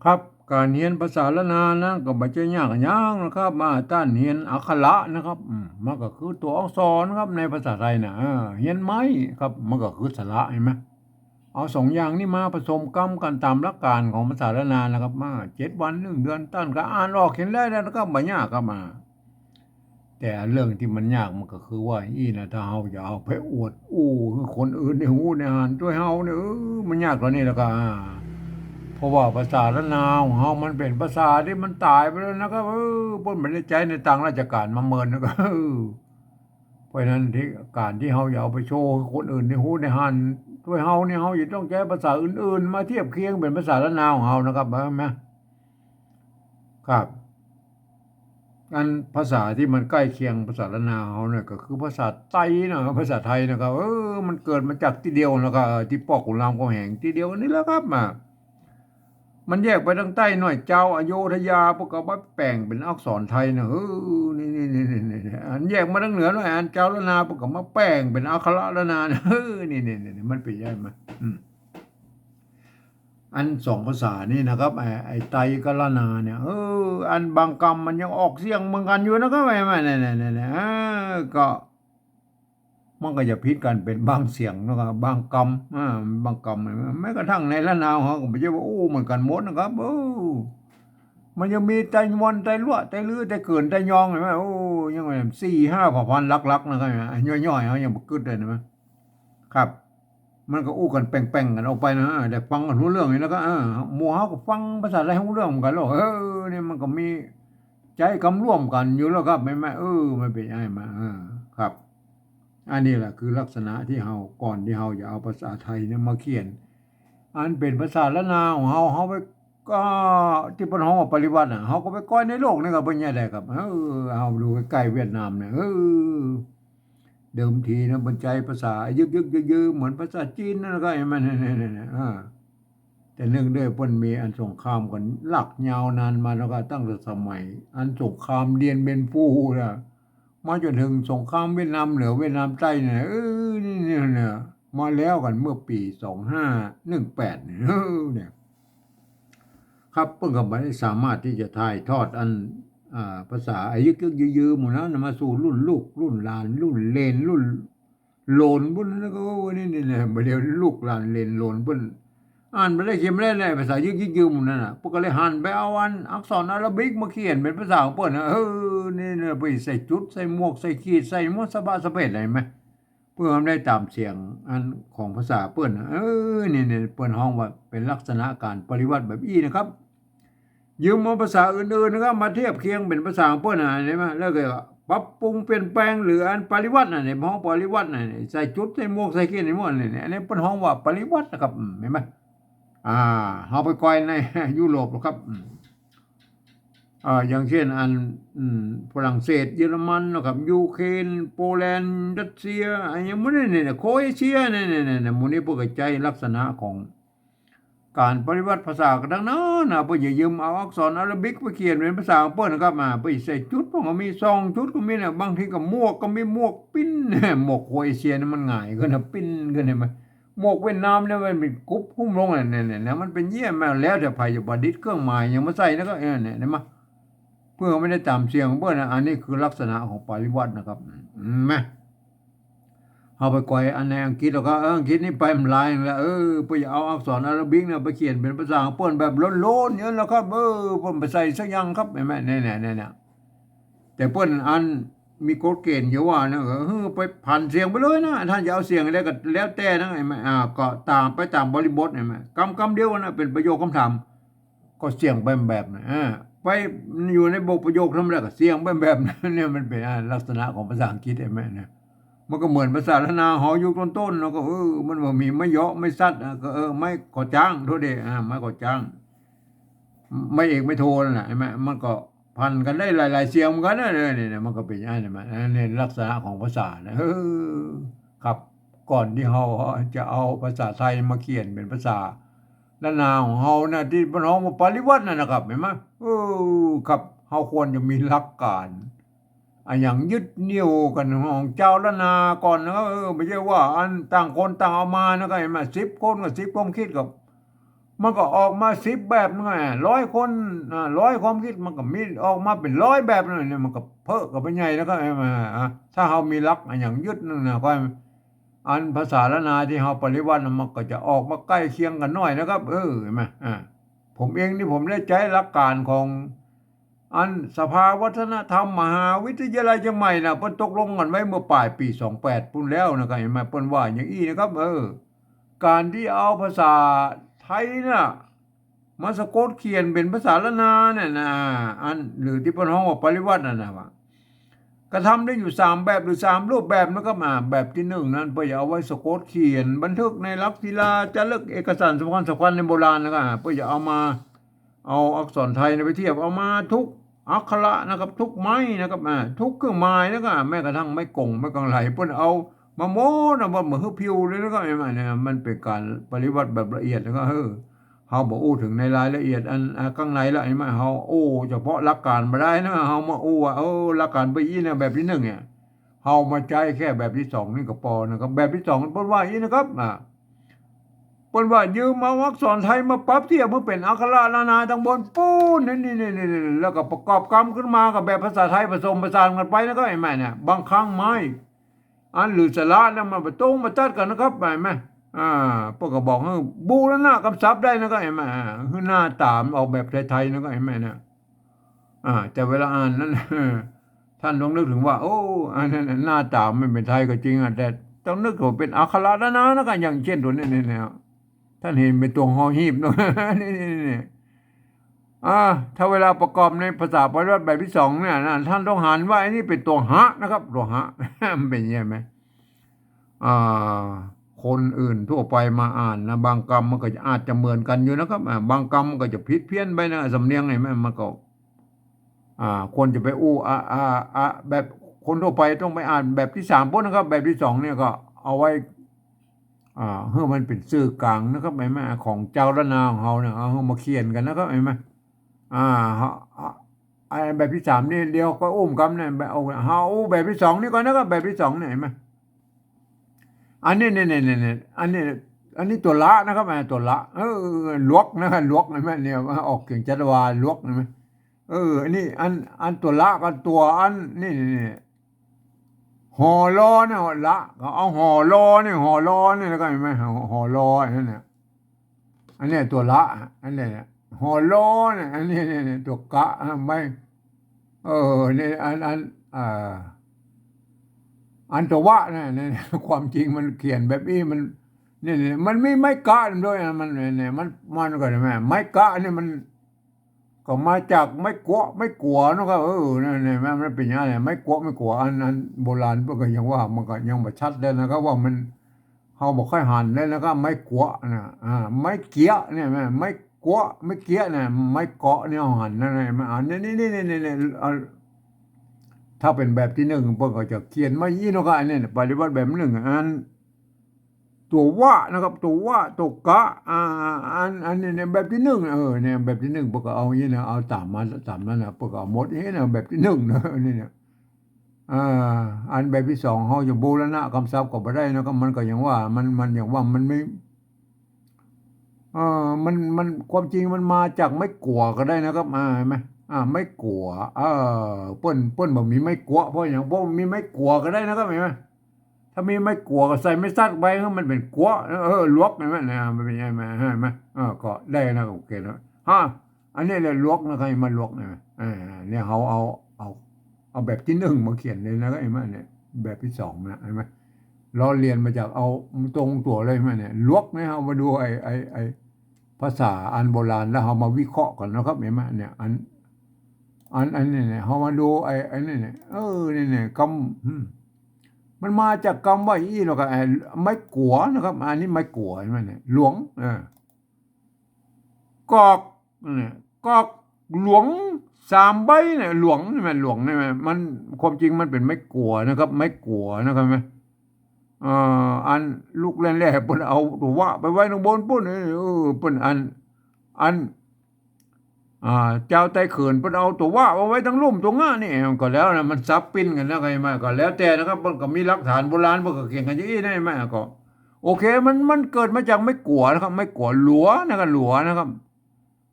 ครับการเรียนภาษาละนานะก็บ่ใช่ยากหยังนะครับมาต้านเรียนอักขระนะครับมันก็คือตัวอักษรครับในภาษาไทยนะเรียนไหมครับมันก็คือสระเห็นไหมเอาสองอย่างนี้มาผสมกันตามหลักการของภาษาละนานะครับมา7 วัน1 เดือนต้านก็อ่านออกเขียนได้แล้วนะครับบ่ยากครับแต่เรื่องที่มันยากมันก็คือว่าอีนะถ้าเฮาจะเอาไปอวดคือคนอื่นในหูในหานด้วยเฮาเนี่ยมันยากกว่านี้แล้วก็เพราะว่าภาษาละนาวของเฮามันเป็นภาษาที่มันตายไปแล้วนะครับเพิ่นบ่ได้ใจในทางราชการมาเมินนะครับเพราะฉะนั้นที่การที่เฮาอย่าเอาไปโชว์ให้คนอื่นในหูในหานด้วยเฮาเนี่ยเฮาจะต้องใช้ภาษาอื่นๆมาเทียบเคียงเป็นภาษาละนาวของเฮานะครับเห็นไหมครับ อันภาษาที่มันใกล้เคียงภาษาละนาวเขาเนี่ยก็คือภาษาไต้นะครับภาษาไทยนะครับมันเกิดมาจากที่เดียวนะครับที่ปอกขุนรามคำแหงที่เดียวนี่แหละครับมันแยกไปทางใต้หน่อยเจ้าอโยธยาพวกเขามาแปลงเป็นอักษรไทยนะนี่อันแยกมาทางเหนือหน่อยอันเจ้าละนาพวกเขามาแปลงเป็นอักขระละนานะนี่มันเป็นยังไงอันสองภาษานี่นะครับไอ้ไตกับละนาเนี่ยอันบางคำมันยังออกเสียงเหมือนกันอยู่นะครับไม่เนี่ยก็มันก็จะพิดกันเป็นบางเสียงนะครับบางคำบางคำแม้กระทั่งในละนาวเขาก็ไม่ใช่ว่าเหมือนกันหมดนะครับมันยังมีไตมอนไตลั่วไตลือไตเกินไตยองเห็นไหมยังไง4-5เผ่าพันธุ์ลักๆนะครับย่อยๆเขายังบ่กึดเลยนะครับ มันก็อู้กันแป่งๆกันออกไปนะแต่ฟังกันรู้เรื่องนี่แล้วก็หมู่เฮาก็ฟังภาษาไทยรู้เรื่องเหมือนกันแล้วนี่มันก็มีใจคำร่วมกันอยู่แล้วครับไม่มันเป็นยังไงมาครับอันนี้แหละคือลักษณะที่เฮาก่อนที่เฮาจะเอาภาษาไทยเนี่ยมาเขียนอันเป็นภาษาละนาของเฮาไปก็ที่เพิ่นฮ้องว่าปริวัติเฮาก็ไปก้อยในโลกนี่ก็เป็นจังได๋ครับเฮาดูใกล้ๆเวียดนามเนี่ยเดิมทีนะมันใจภาษายึกๆยือๆเหมือนภาษาจีนนั่นก็เห็นไหมเนี่ยแต่เนื่องด้วยเพิ่นมีอันสงครามกันหลักยาวนานมาแล้วก็ตั้งแต่สมัยอันสงครามเดียนเบียนฟูน่ะมาจนถึงสงครามเวียดนามเหนือเวียดนามใต้เนี่ยนี่เนี่ยมาแล้วกันเมื่อปี2518เนี่ยครับเพิ่นก็บ่ได้สามารถที่จะถ่ายทอดอันภาษาอายุกยือๆหมู่นั้นมาสู่รุ่นลูกรุ่นหลานรุ่นเหลนรุ่นโหลนพุ่นแล้วก็นี่แหละบ่เดี๋ยวลูกหลานเหลนโหลนเพิ่นอ่านบ่ได้เขียนบ่ได้เลยภาษายึกยือหมู่นั้นน่ะเพิ่นก็เลยหันไปเอาอันอักษรอาหรับิกมาเขียนเป็นภาษาของเพิ่นนี่น่ะไปใส่จุดใส่หมวกใส่ขีดใส่หมวดสะบาสะเพ็ดอะไรไหมเพื่อให้ได้ตามเสียงอันของภาษาเพิ่นนี่เพิ่นฮ้องว่าเป็นลักษณะการปริวัติแบบนี้นะครับ ยืมเอาภาษาอื่นๆนะครับมาเทียบเคียงเป็นภาษาของเพิ่นใช่ไหมแล้วก็ปรับปรุงเปลี่ยนแปลงหรืออันปริวัติน่ะนี่ฮ้องปริวัติน่ะนี่ใส่จุดใส่หมวกใส่เขียนนี่หมดนี่อันนี้เพิ่นฮ้องว่าปริวัตินะครับเห็นไหมอ่าเฮาไปก่อยในยุโรปครับอย่างเช่นอันฝรั่งเศสเยอรมันนะครับยูเครนโปแลนด์รัสเซียอันนี้หมดนี่โครเอเชียนี่หมู่นี้เพิ่นก็ใจลักษณะของ การปฏิวัติภาษาก็ดังนั้นนะเพิ่นอย่ายืมเอาอักษรอาหรับิกมาเขียนเป็นภาษาของเพิ่นนะครับไปใส่จุดเพิ่นก็มี2จุดก็มีน่ะบางทีก็หมวกก็มีหมวกปิ้นหมวกโครเอเชียนี่มันง่ายเกินน่ะปิ้นเกินเห็นไหมหมวกเวียดนามเนี่ยมันเป็นกรุ๊ปหุ้มลงเนี่ยมันเป็นเยี่ยมแม่แล้วแต่ไผจะประดิษฐ์เครื่องหมายหยังมาใส่แล้วก็เนี่ยเห็นไหมเพื่อไม่ได้ตามเสียงของเพิ่นอันนี้คือลักษณะของปริวัตินะครับแม่ เอาไปก่อยอันในอังกฤษแล้วก็อังกฤษนี่ไปมันหลายแล้วไปเอาอักษรอาหรับิกเนี่ยไปเขียนเป็นภาษาของเพิ่นแบบโล้นๆอย่างนั้นแหล้วครับเพิ่นไปใส่สักอย่างครับเห็นไหมเนี่ยแต่เพิ่นอันมีกฎเกณฑ์อยู่ว่านะไปผ่านเสียงไปเลยนะท่านจะเอาเสียงอะไรก็แล้วแต่นะเห็นไหมก็ตามไปตามบริบทเห็นไหมคำเดียวกันนะเป็นประโยคคำถามก็เสียงแบบนะไปอยู่ในบทประโยคธรรมดาก็เสียงแบบนั้นเนี่ยมันเป็นลักษณะของภาษาอังกฤษเห็นไหมเนี่ย มันก็เหมือนภาษาละนาหอยุคต้นๆแล้วก็มันบ่มีไม่เยาะไม่ซัดก็ไม่ก่อจ้างโทษเด้ไม่ก่อจ้างไม่เอกไม่โทนั่นน่ะใช่ไหมมันก็พันกันได้หลายๆเสียงเหมือนกันนะเนี่ยมันก็เป็นอย่างนั้นใช่ไหมนี่ลักษณะของภาษานะครับก่อนที่เราจะเอาภาษาไทยมาเขียนเป็นภาษาละนาของเรานะที่มันฮ้องว่าปริวัตินั่นนะครับเห็นไหมครับเราควรจะมีหลักการ อย่างยึดนิ้วกันของเจ้าละนาก่อนนะไม่ใช่ว่าอันต่างคนต่างเอามานะก็เห็นไหม10 คนกับ10 ความคิดกับ มันก็ออกมา10แบบนึงไง100 คน100ความคิดมันก็มีออกมาเป็น100 แบบนั่นเนี่ยมันก็เพ้อกับไปใหญ่แล้วก็มาถ้าเฮามีหลักอันอย่างยึดนึงนะก็อันภาษาละนาที่เฮาปฏิวัติมันก็จะออกมาใกล้เคียงกันหน่อยนะครับเห็นไหมผมเองนี่ผมได้ใช้หลักการของอันสภาวัฒนธรรมมหาวิทยาลัยเชียงใหม่นะเพิ่นตกลงกันไว้เมื่อปลายปี28ปุ่นแล้วนะครับเห็นไหมเพิ่นว่าอย่างอี้นะครับการที่เอาภาษาไทยน่ะมาสะกดเขียนเป็นภาษาละนาเนี่ยนะอันหรือที่เพิ่นฮ้องว่าปริวัตินั่นน่ะว่ากระทำได้อยู่3 แบบหรือ3 รูปแบบนะครับแบบที่1นั้นเพื่อจะเอาไว้สะกดเขียนบันทึกในหลักศิลาจารึกเอกสารสำคัญในโบราณนะครับเพื่อจะเอาอักษรไทยไปเทียบเอามาทุกอักขระนะครับทุกไม้นะครับทุกเครื่องหมายนะครับแม้กระทั่งไม้กงไม้กังไหลเพิ่นเอามาโม้นะว่าเหมือนพิวเลยนะครับเนี่ยมันเป็นการปฏิวัติแบบละเอียดนะครับเฮาบ่อู้ถึงในรายละเอียดอันข้างในแล้วเฮาโอ้เฉพาะหลักการบ่ได้นะเฮามาอู้ว่าหลักการไปอีนะแบบที่1เนี่ยเฮามาใช้แค่แบบที่2นี่ก็พอนะครับแบบที่2เพิ่นว่าอีนะครับเพิ่นว่ายืมเอาอักษรไทยมาปรับเทียบให้เป็นอักขระนานาทั้งบนปูนนี่แล้วก็ประกอบกรรมขึ้นมากับแบบภาษาไทยผสมผสานกันไปนะครับเนี่ยบางครั้งไม้อันหรือสระนั้นมันไปตรงมาตัดกันนะครับพวกก็บอกให้บูรณะกำศัพท์ได้นะครับคือหน้าตามออกแบบไทยๆนะครับเนี่ยแต่เวลาอ่านนั้นท่านต้องนึกถึงว่าโอ้อันนั้นหน้าตามไม่เป็นไทยก็จริงแต่ต้องนึกว่าเป็นอักขระนานานะครับอย่างเช่นตัวนี้เนี่ยท่านเห็นเป็นตัวหอหีบเนาะนี่ถ้าเวลาประกอบในภาษาปริวัติแบบที่2เนี่ยท่านต้องหันว่าอันนี้เป็นตัวหะนะครับตัวหะมันเป็นยังไงไหมคนอื่นทั่วไปมาอ่านนะบางคำมันก็อาจจะเหมือนกันอยู่นะครับบางคำมันก็จะผิดเพี้ยนไปนะสำเนียงไงมันก็คนจะไปแบบคนทั่วไปต้องไปอ่านแบบที่3ปุ๊บนะครับแบบที่2เนี่ยก็เอาไว้เพื่อมันเป็นสื่อกลางนะครับของเจ้าละนาของเฮาเนี่ยเอามาเขียนกันนะครับแบบที่3นี่เดียวก็อุ้มกำเนี่ยแบบเอาเฮาแบบที่2นี่ก่อนนะครับแบบที่2เนี่ยอันนี้อันนี้ตัวละนะครับตัวละลวกนะครับลวกเนี่ยออกเสียงจัตวาลวกนะอันนี้อันตัวละกับตัวอันนี่ห่อรอเนี่ยละเอาห่อรอเนี่ยห่อรอเนี่ยแล้วก็เห็นไหมห่อรอนั่นเนี่ยอันนี้ตัวละอันนี้เนี่ยห่อรอเนี่ยอันนี้เนี่ยตัวกะไม่นี่อันตัววะเนี่ยความจริงมันเขียนแบบนี้มันนี่มันไม่กะด้วยมันเนี่ยมันก็ได้ไหมไม่กะนี่มันก็มาจากไม่กลัวนะครับเนี่ยมันเป็นยังไงไม่กลัวอันโบราณพวกก็ยังว่ามันก็ยังไม่ชัดเลยนะครับว่ามันเฮาบอกค่อยหันเลยนะครับไม่กลัวนะไม่เกี้ยเนี่ยไม่กลัวไม่เกี้ยเนี่ยไม่เกาะเนี่ยหันนั่นไงมันอันนี่ถ้าเป็นแบบที่1พวกก็จะเขียนมายี่นะครับอันนี้ปฏิบัติแบบ1อันตัวว่านะครับตัวว่าตัวกะอันนี้เนี่ยแบบที่1เนี่ยแบบที่1พวกก็เอาอย่างนี้นะเอาตามนั้นนะพวกก็เอาหมดอย่างนี้นะแบบที่1นะนี่เนี่ยอันแบบที่2เฮาจะบูรณะคำศัพท์ก็บ่ได้นะครับมันก็อย่างว่ามันอย่างว่ามันไม่มันความจริงมันมาจากไม่กลัวก็ได้นะครับเห็นไหมไม่กลัวเปิ้นบ่มีไม่กลัวเพราะอย่างบ่มีไม่กลัวก็ได้นะครับเห็นไหมถ้ามีไม่กลัวก็ใส่ไม่ซัดไปให้มันเป็นกลัวลวกเห็นไหมเนี่ยมันเป็นยังไงเห็นไหมก็ได้นะโอเคนะอันนี้เลยลวกนะครับมันลวกเนี่ยเขาเอาแบบที่1มาเขียนเลยนะเห็นไหมเนี่ยแบบที่2นะเห็นไหมเราเรียนมาจากเอาตรงตัวเลยไหมเนี่ยลวกเนี่ยเอามาดูไอภาษาอันโบราณแล้วเอามาวิเคราะห์กันนะครับเห็นไหมเนี่ยอันนี้เนี่ยเอามาดูไอ้นี่เนี่ยเนี่ยคำมันมาจากคำว่าอีหรอกไม่กัวนะครับอันนี้ไม่กัวเห็นไหมเนี่ยหลวงกอกเนี่ยกอกหลวง3 ใบเนี่ยหลวงนี่มันหลวงนี่มันความจริงมันเป็นไม่กัวนะครับไม่กัวนะครับไหมอันลูกแรกๆเพิ่นเอาตัวว่าไปไว้ตรงบนปุ่นเพิ่นอันเจ้าไต้เขินเพิ่นเอาตัวว่าเอาไว้ทั้งลุ่มตรงง่านี่ก็แล้วนะมันซับปิ้นกันนะใครมาก็แล้วแต่นะครับเพิ่นก็มีหลักฐานโบราณเพิ่นก็เก่งกันอย่างนี้ได้ไหมก็ โอเคมันเกิดมาจากไม่กลัวนะครับไม่กลัวหลัวนะครับหลัวนะครับ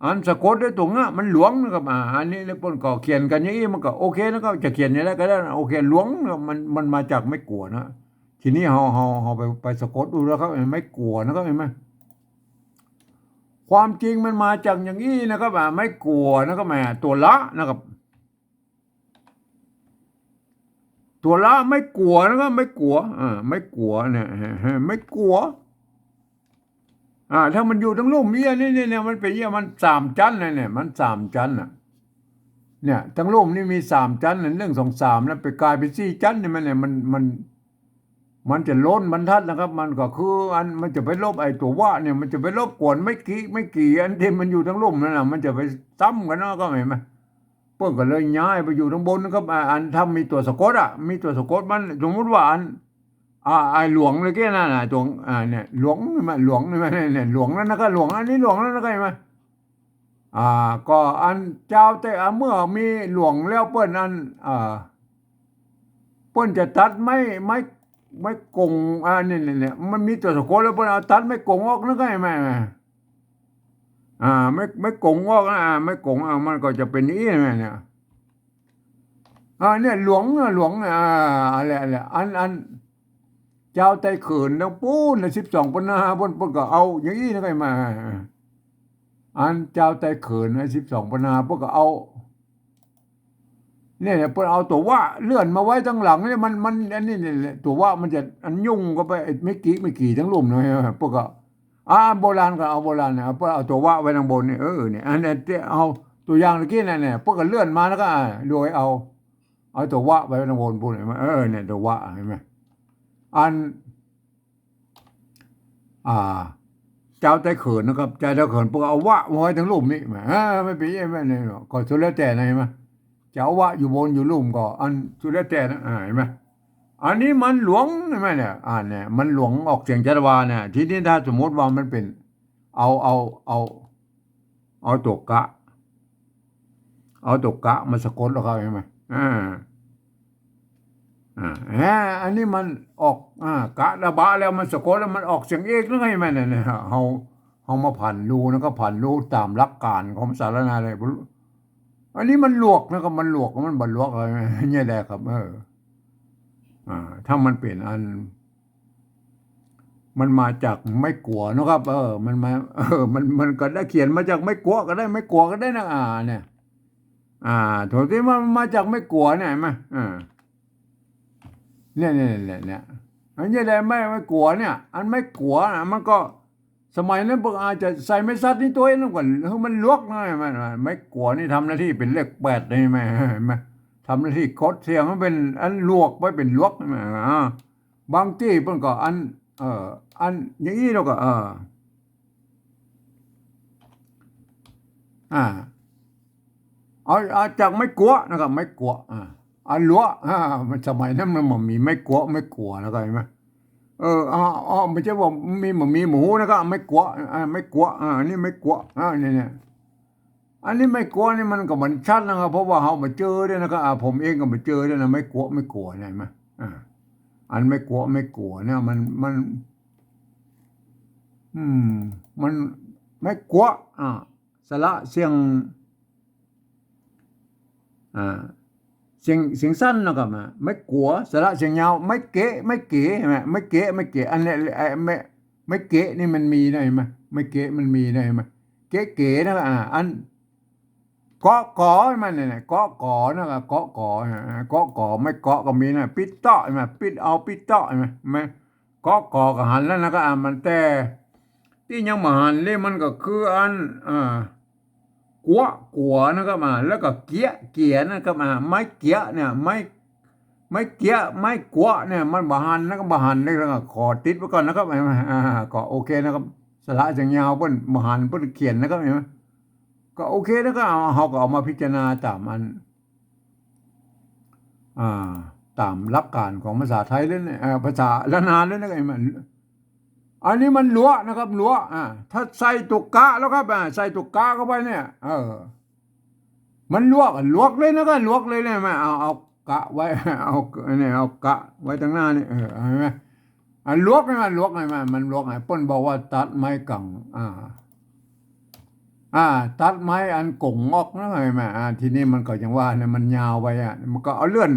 อันสะกดด้วยตรงอ่ะมันหลวงนะครับอันนี้แล้วปนก็เขียนกันอย่างนี้มันก็โอเคนะครับจะเขียนอย่างไรก็ได้โอเคหลวงมันมาจากไม่กลัวนะทีนี้เฮาไปสะกดดูแล้วครับไม่กลัวนะครับเห็นไหมความจริงมันมาจากอย่างนี้นะครับไม่กลัวนะครับตัวละนะครับตัวละไม่กลัวนะครับไม่กลัวไม่กลัวเนี่ยไม่กลัวถ้ามันอยู่ทั้งลุ่มเนี่ยมันเป็นมันสามชั้นเนี่ยมันสามชั้นอ่ะเนี่ยทั้งลุ่มนี่มีสามชั้นเรื่องสองสามแล้วไปกลายเป็นสี่ชั้นเนี่ยมันจะล้นบรรทัดนะครับ มันก็คือมันจะไปลบไอ้ตัวว่าเนี่ยมันจะไปลบกวนไม่กี่อันที่มันอยู่ทั้งลุ่มนั่นแหละมันจะไปซ้ำกันเนาะก็เห็นไหมเพื่อนก็เลยย้ายไปอยู่ทั้งบนนะครับอันถ้ามีตัวสะกดมีตัวสะกดมันสมมติว่าไอ้หลวงเลยแค่นั้นตรงเนี่ยหลวงมันหลวงมันเนี่ยหลวงนั่นนะก็หลวงอันนี้หลวงนั่นนะก็เห็นไหมก็อันเจ้าแต่เมื่อมีหลวงแล้วเปิ้นเปิ้นจะตัดไม่กงเนี่ยมันมีตัวสะกดแล้วเปิ้นเอาตัดไม่กงออกนั่นก็เห็นไหมไม่กงออกไม่กงมันก็จะเป็นอย่างนี้เนี่ยเนี่ยหลวงอะไรเจ้าไต้เขินแล้วปูน12ปัญหาบนก็เอาอย่างนี้นะไงมาเจ้าไต้เขิน12ปัญหาพวกก็เอาเนี่ยพวกเอาตัวว่าเลื่อนมาไว้ทั้งหลังเนี่ยมันอันนี้เนี่ยตัวว่ามันจะยุ่งก็ไปไม่กี่ทั้งลุ่มเลยพวกก็โบราณก็เอาโบราณเนี่ยพวกเอาตัวว่าไว้ทางบนเนี่ยเนี่ยอันนี้เอาตัวอย่างเมื่อกี้เนี่ยพวกก็เลื่อนมาแล้วก็โดยเอาตัวว่าไว้ทางบนพูดเห็นไหมเนี่ยตัวว่าเห็นไหมเจ้าใจเขินนะครับเจ้าเขินพวกเอาวะมาไว้ทั้งลุ่มนี่ไม่เป็นไม่เนี่ยก็สุดแล้วแต่ไหนมาเจ้าวะอยู่บนอยู่ลุ่มก็สุดแล้วแต่นะเห็นไหมอันนี้มันหลวงใช่ไหมเนี่ยเนี่ยมันหลวงออกเสียงจัตวาเนี่ยทีนี้ถ้าสมมติว่ามันเป็นเอาตัวกะมาสะกดแล้วเขาเห็นไหมอันนี้มันออกกะระบะแล้วมันสะกดแล้วมันออกเสียงเอกหรือไงแม่เนี่ยเฮามาผ่านรูนะก็ผ่านรูตามหลักการของศาสนาอะไรอันนี้มันหลวกนะครับมันหลวกมันบรรลวกอะไรเนี่ยแหละครับถ้ามันเป็นมันมาจากไม่กลัวนะครับมันมามันก็ได้เขียนมาจากไม่กลัวก็ได้ไม่กลัวก็ได้นะเนี่ยถูกที่มันมาจากไม่กลัวเนี่ยมั้ยเนี่ยอันนี้แหละไม่กลัวเนี่ยอันไม่กลัวนะมันก็สมัยนั้นพวกอาจจะใส่ไม่ซัดนี่ตัวเองก่อนมันลวกนะมันไม่กลัวนี่ทำหน้าที่เป็นเลข8ได้ไหมทำหน้าที่คดเสียงมันเป็นอันลวกไว้เป็นลวกใช่ไหมบางที่เพิ่นก็อย่างนี้เราก็เอาจากไม่กลัวนะครับไม่กลัวลัวมันสมัยนั้นมันมีไม่กลัวแล้วก็เห็นไหมไม่ใช่ว่ามีหมูนะครับไม่กลัวอันนี้ไม่กลัวเนี่ยอันนี้ไม่กลัวนี่มันก็มันชัดนะครับเพราะว่าเฮามาเจอด้วยนะครับผมเองก็มาเจอด้วยนะไม่กลัวเห็นไหมอันไม่กลัวเนี่ยมันไม่กลัวสระเสียงเสียงสั้นนะครับไม่กลัวสระเสียงยาวไม่เก๋ใช่ไหมไม่เก๋อันนี้ไม่เก๋นี่มันมีได้ไหมไม่เก๋มันมีได้ไหมเก๋นะครับอันเกาะก่อมันเนี่ยเกาะก่อนะครับเกาะก่อไม่เกาะก็มีนะปิดเตาะใช่ไหมปิดเตาะใช่ไหมไม่เกาะก่อก็หันแล้วนะครับมันแต่ที่ยังมาหันเลยมันก็คือกัวนะครับแล้วก็เกียนะครับไม่เกียเนี่ยไม่เกียไม่กัวเนี่ยมันบาหันแล้วก็บาหันได้แล้วก็ขอติดไว้ก่อนนะครับก็โอเคนะครับสระจังยาวเปิ้นบาหันเปิ้นเขียนนะครับเห็นไหมก็โอเคแล้วก็เฮาก็เอามาพิจารณาตามตามหลักการของภาษาไทยเลยภาษาละนานเลยนะไอ้มันอันนี้มันหลัวนะครับหลัวถ้าใส่ตุกกะแล้วครับใส่ตุกกะเข้าไปเนี่ยมันลวกเลยนะก็ลวกเลยเนี่ยเอากะไว้เอาเนี่ยเอากะไว้ตรงหน้านี่เห็นไหม อันลวกนี่มันลวกไงมันลวกไงเปิ้นบอกว่าตัดไม้กังตัดไม้อันก่งงอกนะไงแม่ทีนี้มันก็ยังว่าเนี่ยมันยาวไปมันก็เอาเลื่อน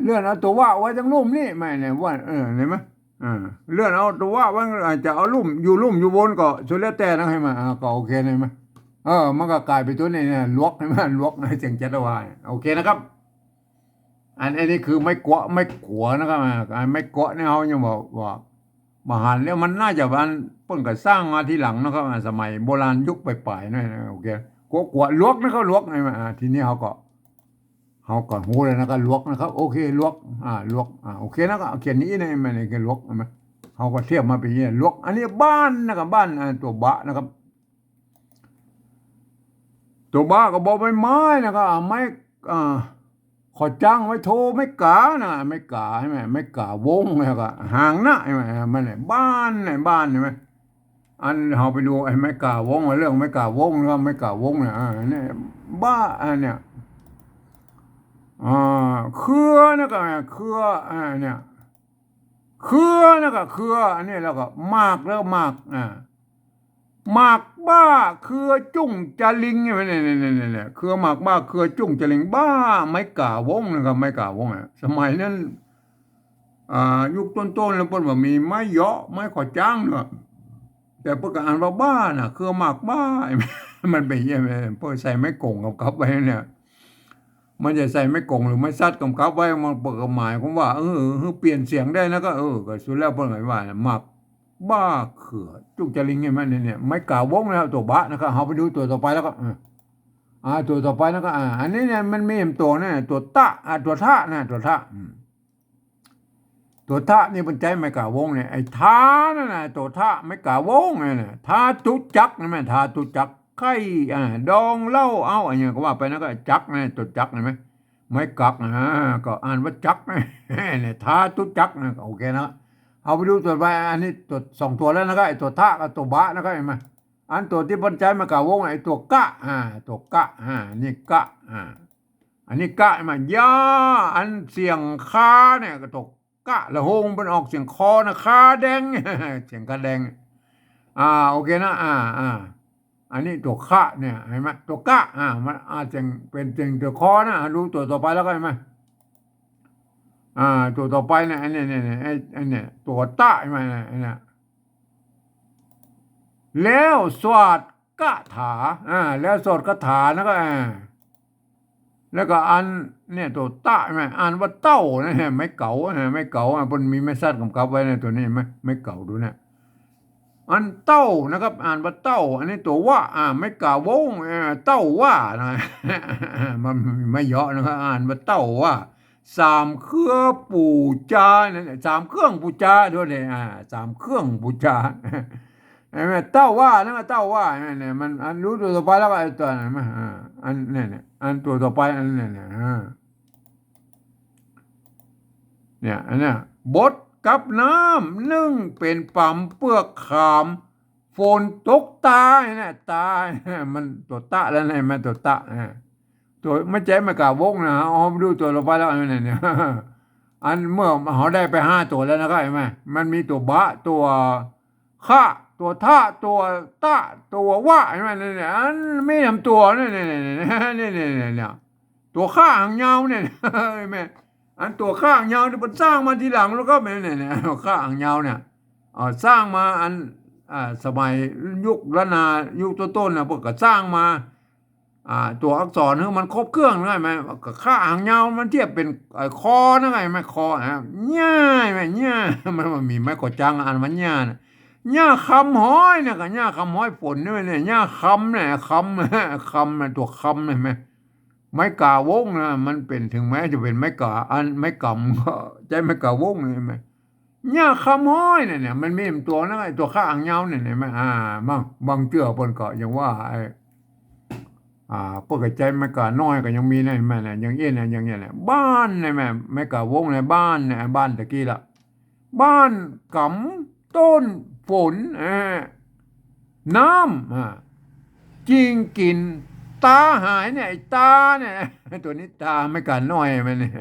เลื่อนเอาตัวว่าไว้ทั้งลุ่มนี่ไม่เนี่ยว่าเห็นไหมเลื่อนเอาตัวว่าไว้อาจจะเอาลุ่มอยู่บนก็สุดแล้วแต่นะให้มาก็โอเคเลยไหมมันก็กลายไปตัวนี้เนี่ยลวกให้มันลวกในเสียงจัตวาโอเคนะครับอันนี้คือไม่กวไม่ขัวนะครับไม่กวเนี่ยเขายังบอกว่ามหันแล้วมันน่าจะมันเพิ่งก็สร้างมาทีหลังนะครับสมัยโบราณยุคปลายๆนั่นโอเคกวลวกนะเขาลวกไงมาทีนี้เขาก็หูเลยนะก็ลวกนะครับโอเคลวกลวกโอเคนะก็เขียนนี้นะมันก็ลวกใช่ไหมเขาก็เทียบมาเป็นอย่างนี้ลวกอันนี้บ้านนะครับบ้านตัวบะนะครับตัวบะก็บอกไม้นะครับไม้ขอจ้างไว้โทรไม่กานะไม่กาใช่ไหมไม่กาวงแล้วก็ห่างนะใช่ไหมมันไหนบ้านใช่ไหมอันเราไปดูไอ้ไม่กาวงเรื่องไม่กาวงแล้วไม่กาวงเนี่ยนี่บ้าเนี่ยเครือนะก็เครือเนี่ยเครือนะก็เครืออันนี้แล้วก็มากแล้วมากหมากบ้าเครือจุ้งจะลิงเนี่ยเครือหมากบ้าเครือจุ้งจะลิงบ้าไม่กล่าวงนะครับไม่กล่าวงสมัยนั้นยุคต้นๆแล้วเพิ่นว่ามีไม้เยาะไม้ขอจ้างเนาะแต่เพิ่นก็อ่านว่าบ้าน่ะเครือหมากบ้ามันเป็นยังไงเพิ่นใส่ไม้กงกับไว้เนี่ยมันจะใส่ไม้กงหรือไม้ซัดกับไว้มันเปิดหมายความว่าเปลี่ยนเสียงได้นะก็ก็สุดแล้วเพิ่นว่าหมากบ้าเขือจุกจะลิงไงมันเนี่ยไม่กล่าววงแล้วตัวบ้านะครับเราไปดูตัวต่อไปแล้วก็ตัวต่อไปแล้วก็อันนี้เนี่ยมันไม่เห็นตัวนะตัวตะตัวท่านะตัวท่าตัวท่านี่เป็นใจไม่กล่าววงเนี่ยไอ้ท่านั่นนะตัวท่าไม่กล่าววงเนี่ยท่าตุจักนะแม่ท่าตุจักไข่ดองเล่าเอาอะไรเงี้ยก็ว่าไปนะก็จักนะตัวจักนะไหมไม่กักก็อ่านว่าจักนะเนี่ยท่าตุจักนะโอเคนะเอาไปดูตัวไปอันนี้ตัว2ตัวแล้วนะครับไอ้ตัวท่ากับตัวบะนะครับเห็นไหมอันตัวที่บรรจัยมากล่าววงไอ้ตัวกะตัวกะนี่กะอันนี้กะมันยาอันเสียงคาเนี่ยก็ตกกะละโหงมันออกเสียงคอนะคาแดงเสียงคาแดงโอเคนะอันนี้ตัวคะเนี่ยเห็นไหมตัวกะมันเสียงเป็นเสียงตัวคอนะดูตัวต่อไปแล้วก็เห็นไหมตัวต่อไปเนี่ยอันนี้เนี่ยตัวตะใช่ไหมเนี่ยแล้วสวดคาถาแล้วสวดคาถานะก็แล้วก็อันเนี่ยตัวตะใช่ไหมอ่านว่าเต้านะไม่เก่าไม่เก่าบนมีไม่สั้นกับไว้ในตัวนี้ไหมไม่เก่าดูเนี่ยอันเต้านะครับอ่านว่าเต้าอันนี้ตัวว่าไม่กล่าววงเต้าว่านะมันไม่เยอะนะครับอ่านว่าเต้าว่า3 เครื่องปูจาเนี่ย3 เครื่องปูจาด้วยเนี่ย3 เครื่องปูจาไอ้แม่เต้าว่านะเต้าว่าเนี่ยมันอันรู้ตัวต่อไปแล้วก็ไอ้ตัวนั้นมั้ยอันเนี่ยอันตัวต่อไปอันเนี่ยอันเนี้ยบดกับน้ำนึ่งเป็นปั๊มเปลือกขามฝนตกตาเนี่ยตามันตัวตะแล้วเนี่ยมันตัวตะตัวไม่ใช่ไม่กล่าววงนะเอาดูตัวต่อไปแล้วเนี่ยอันเมื่อเขาได้ไป5 ตัวแล้วนะครับเห็นไหมมันมีตัวบะตัวข้าตัวท่าตัวตะตัวว่าใช่ไหมเนี่ยอันไม่ทำตัวเนี่ยตัวข้าหางยาวเนี่ยแม่อันตัวข้าหางยาวที่มันสร้างมาทีหลังแล้วก็เนี่ยข้าหางยาวเนี่ยสร้างมาอันสมัยยุคล้านนายุคต้นๆนะพวกก็สร้างมาตัวอักษรเนี่ยมันครบเครื่องได้ไหมข้าหางยาวมันเทียบเป็นคอนะไงไม่คอง่ายไหมง่ายมันมีไม่กดจังอันมันง่ายหญ้าคำห้อยเนี่ยกับหญ้าคำห้อยฝนเนี่ยหญ้าคำเนี่ยคำตัวคำเนี่ยไหมไม้กาวงนะมันเป็นถึงแม้จะเป็นไม้กาอันไม้กำก็ใจไม้กาวงเลยไหมหญ้าคำห้อยเนี่ยมันมีตัวนั่นไอ้ตัวข้าอ่างเงาเนี่ยไหมบางเจือปนก็ยังว่าพวกใจไม้กาน้อยก็ยังมีนะแม่เนี่ยอย่างเงี้ยเนี่ยอย่างเงี้ยเนี่ยบ้านเนี่ยแม่ไม้กาวงเนี่ยบ้านเนี่ยบ้านตะกี้ละบ้านกำต้นฝนน้ำจริงกินตาหายเนี่ยไอ้ตาเนี่ยตัวนี้ตาไม่กันน้อยมันเนี่ย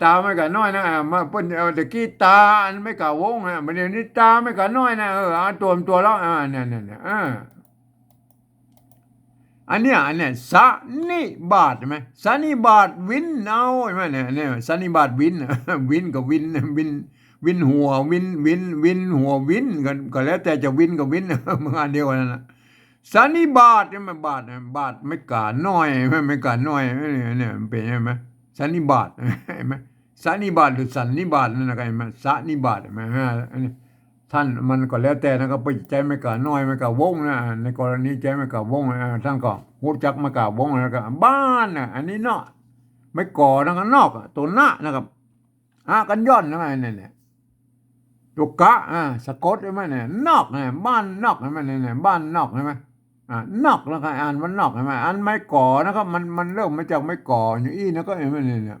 ตาไม่กะน้อยนะมาเปิ้นตะกี้ตาอันไม่กะวงมันเดี๋ยวนี้ตาไม่กะน้อยนะเอาตัวแล้วเนี่ยอันเนี้ยสันนิบาตใช่ไหมสันนิบาตวินเอาใช่ไหมเนี่ยสันนิบาตวินวินกับวินหัววินหัววินกันก็แล้วแต่จะวินกับวินมันอันเดียวกันนะสันนิบาตใช่ไหมบาทไม่กาน้อยไม่กาน้อยเนี่ยมันเป็นใช่ไหมสันนิบาตเห็นไหมสันนิบาตหรือสันนิบาตนั่นนะกันไหมสันนิบาตใช่ไหมอันนี้ท่านมันก็แล้วแต่นะครับไปใจไม่กาน้อยไม่กาวงนะในกรณีใจไม่กาวงท่านก็หูจักไม่กาวงแล้วก็บ้านนะอันนี้เนาะไม่ก่อนะครับนอกตัวหน้านะครับกันย้อนนะเนี่ยตัวกะสะกดใช่ไหมเนี่ยนอกเนี่ยบ้านนอกใช่ไหมเนี่ยบ้านนอกใช่ไหมนอกแล้วก็อ่านว่านอกใช่ไหมอันไม่ก่อนะครับมันเริ่มมาจากไม่ก่ออย่างนี้นะก็เห็นไหมเนี่ย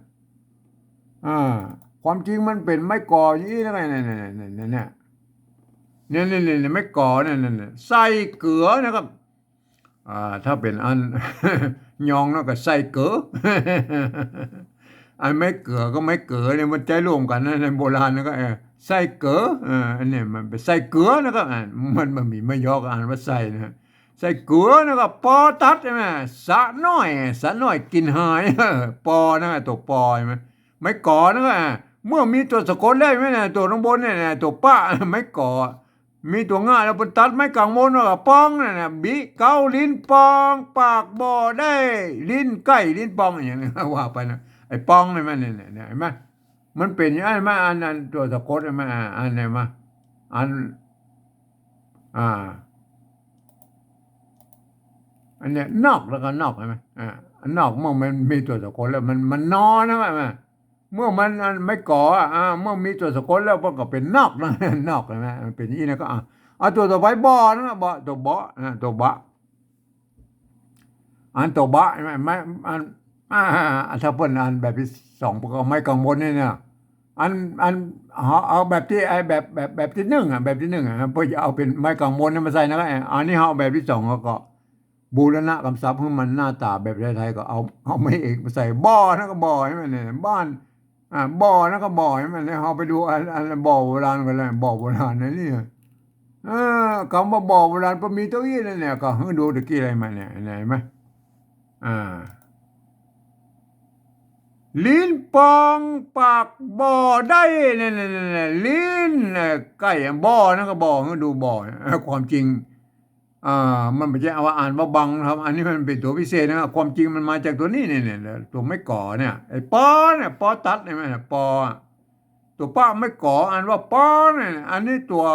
อ่าความจริงมันเป็นไม่ก่ออย่างนี้นะไงเนี่ยไม่ก่อเนี่ยใส่เกลือนะครับถ้าเป็นอันยองแล้วก็ใส่เกลืออันไม่เกลือก็ไม่เกลือเนี่ยมันใจรวมกันนะในโบราณนะก็ใส่เกลืออันนี้มันเป็นใส่เกลือนะครับมันมีไม่ยอกอ่านว่าใส่นะใส่เกลือนะครับปอตัดใช่ไหมสะน้อยกินหายปอนะตัวปอใช่ไหมไม่ก่อนะครับเมื่อมีตัวสะกดได้ไหมเนี่ยตัวข้างบนเนี่ยตัวป้าไม่ก่อมีตัวง่ายแล้วเป็นตัดไม่กลางมนว่าปองนั่นน่ะบิเกาลิ้นปองปากบ่อได้ลิ้นใกล้ลิ้นปองอย่างนี้ว่าไปนะไอ้ปองนี่มันเนี่ยเห็นไหมมันเป็นอย่างไรมาอันตัวสะกดมาอันไหนมาอันอันเนี้ยนอกแล้วก็นอกใช่ไหมอันนอกเมื่อมันมีตัวสะกดแล้วมันนอนนะมั้ยเมื่อมันไม่ก่อเมื่อมีตัวสะกดแล้วมันก็เป็นนอกนะนอกใช่ไหมมันเป็นอย่างนี้นะก็เอาตัวต่อไปบ่อนะบ่อตัวบ่อตัวบ่ออันตัวบ่อใช่ไหมไม่ถ้าเพิ่นอันแบบที่สองก็ไม่กังวลเนี่ยอันอันเอาแบบที่ไอแบบที่หนึ่งแบบที่หนึ่งเพื่อจะเอาเป็นไม้กังวลมาใส่นะครับอันนี้เอาแบบที่สองก็บูรณะคำศัพท์ให้มันหน้าตาแบบไทยๆก็เอาไม่เอกมาใส่บ่อนะก็บ่อใช่ไหมเนี่ยบ้านบ่อนะก็บ่อใช่ไหมเนี่ยเอาไปดูอันบ่อโบราณกันเลยบ่อโบราณนะนี่คำว่าบ่อโบราณพอมีตัวอี้เนี่ยก็ให้ดูตะกี้อะไรมาเนี่ยเห็นไหมอ่า ลิ้นปองปากบ่อได้เนี่ยลิ้นใกล้บ่อนะก็บ่อดูบ่อความจริงมันไม่ใช่เอาอ่านว่าบังนะครับอันนี้มันเป็นตัวพิเศษนะครับความจริงมันมาจากตัวนี้เนี่ยตัวไม่ก่อเนี่ยไอ้ปอเนี่ยปอตัดใช่ไหมปอตัวป้าไม่ก่ออ่านว่าปอเนี่ยอันนี้ตัว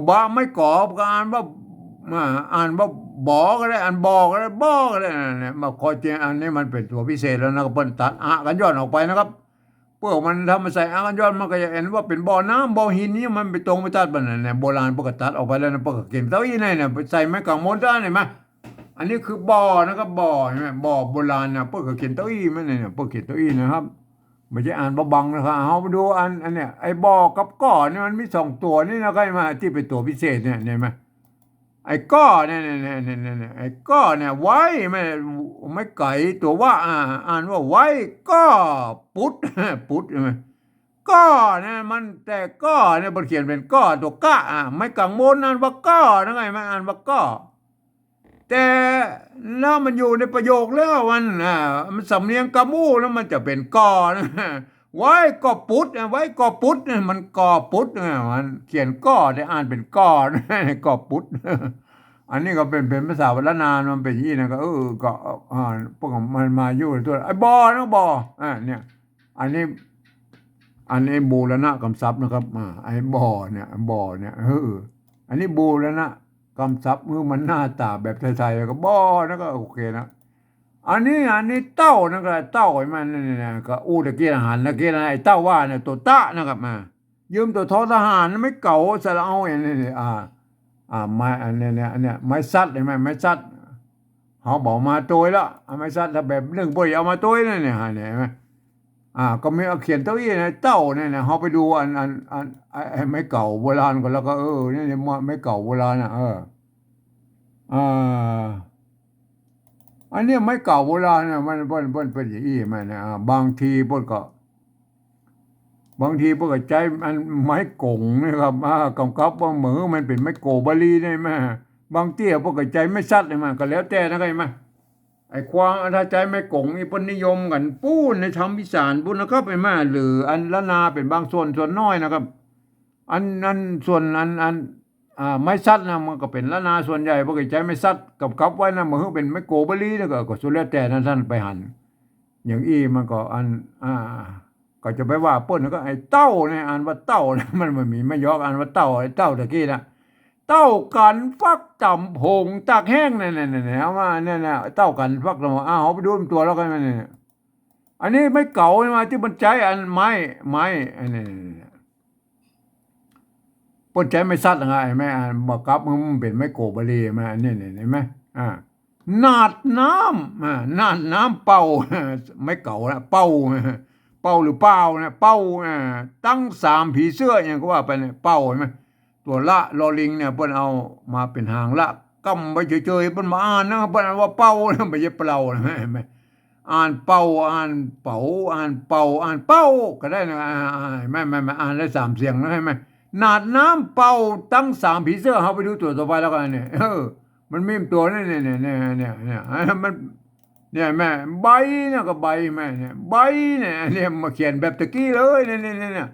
บ้าไม่ก่อก็อ่านว่าบ่อก็ได้อ่านบ่อก็ได้บ่อก็ได้เนี่ยมาคอยเจอันนี้มันเป็นตัวพิเศษแล้วนะครับเปิ้นตัดกันย้อนออกไปนะครับเพื่อมันทำมาใส่กันย้อนมันก็จะเห็นว่าเป็นบ่อน้ำบ่อหินนี่มันไปตรงไปตัดมันเนี่ยโบราณปกติตัดออกไปแล้วนะปกติเก็บเต้าอี้เนี่ยไปใส่ไม้กางมดได้เห็นไหมอันนี้คือบ่อนะครับบ่อใช่ไหมบ่อโบราณนะเพื่อเก็บเต้าอี้มันเนี่ยเพื่อเก็บเต้าอี้นะครับไม่ใช่อ่านบังนะครับเอาไปดูอันเนี้ยไอ้บ่อกับก้อเนี่ยมันมีสองตัวนี่นะก็มาที่เป็นตัวพิเศษเนี่ยเห็นไหม ไอ้ก้อเนี่ยไอ้ก้อเนี่ยไว้ไม่ไก่ตัวว่าอ่านว่าไว้ก้อปุดปุดใช่ไหมก้อเนี่ยมันแต่ก้อเนี่ยมันเขียนเป็นก้อตัวก้าไม่กังวลอ่านว่าก้อนะไงไม่อ่านว่าก้อแต่แล้วมันอยู่ในประโยคแล้วมันสำเนียงกะมูแล้วมันจะเป็นก้อนะไว้ก็ปุดไว้ก็ปุดมันก่อปุดมันเขียนก้อแต่อ่านเป็นก้อก่อปุด อันนี้ก็เป็นภาษาวัฒนานมันเป็นยี่นะก็ก็พวกมันมาอยู่ตัวไอ้บอนะบอเนี่ยอันนี้บูรณะคำศัพท์นะครับไอ้บอเนี่ยอันนี้บูรณะคำศัพท์มือมันหน้าตาแบบไทยๆก็บอนะก็โอเคนะอันนี้เต้านะก็เต้าไอ้มันเนี่ยก็ตะกี้อาหารตะกี้นะไอ้เต้าว่าเนี่ยตัวตะนะครับยืมตัวทอทหารไม่เก่าสระเอาอย่างนี้ไม้อันเนี้ยไม้ซัดเห็นไหมไม้ซัดเขาบอกมาตัวแล้วไม้ซัดถ้าแบบเรื่องบ่อยเอามาตัวเนี่ยเห็นไหมก็มีเขียนเต้าอี้ในเต้าเนี่ยเขาไปดูไอ้ไม้เก่าโบราณก็แล้วก็นี่ไม้เก่าโบราณอ่า อันเนี้ยไม้เก่าโบราณเนี่ยมันเปิ้นเป็นอย่างนี้มันนะบางทีเปิ้นก็บางทีเปิ้นก็ใจอันไม้กงนะครับกำกับว่าเหมือมันเป็นไม้โกบาลีได้ไหมบางเตี้ยเปิ้นก็ใจไม่ชัดเลยมันก็แล้วแต่นะไงมั้ยไอ้ควางถ้าใจไม่กงนี่เปิ้นนิยมกันปู้นในธรรมอีสานพุ่นนะครับไอ้มาหรืออันละนาเป็นบางส่วนน้อยนะครับอันส่วนอันไม้ซัดนะมันก็เป็นละนาส่วนใหญ่เพิ่นก็ใจไม้ซัดกับไว้นะมันเป็นไม้โกบาลีนะก็สุดแล้วแต่ท่านไปหันอย่างอี้มันก็ก็จะไปว่าเปิ้นก็ไอ้เต้าเนี่ยอ่านว่าเต้านะมันไม่มีไม่ยอกอ่านว่าเต้าไอ้เต้าตะกี้นะเต้ากันฟักจำผงตากแห้งนั่นๆๆเอามาเนี่ยๆเต้ากันฟักเอาเอาไปดูเป็นตัวแล้วกันเนี่ยอันนี้ไม่เก่ามาที่มันใจอันไม้อันนี้ปนใจไม่ซัดไงแม่บอกกับมันเป็นไม้โกบาลีมาอันนี้เห็นไหมนาดน้ำนาดน้ำเป่าไม่เก่านะเป่าหรือเป่านะเป่าตั้ง3ผีเสื้ออย่างก็ว่าไปเนี่ยเป่าเห็นไหมตัวละลอลิงเนี่ยเพิ่นเอามาเป็นหางละกำไปเฉยๆเพิ่นมาอ่านนะเพิ่นว่าเป่าไม่ใช่เปล่านะเห็นไหมอ่านเป่าอ่านเป่าอ่านเป่าอ่านเป่าก็ได้นะไม่อ่านได้3เสียงนะใช่ไหมนาดน้ำเป่าตั้ง3ผีเสื้อเฮาไปดูตัวต่อไปแล้วกันเนี่ยมันมีตัวนี่มันเนี่ยแม่ใบเนี่ยก็ใบแม่เนี่ยใบเนี่ยมาเขียนแบบตะกี้เลยเนี่ย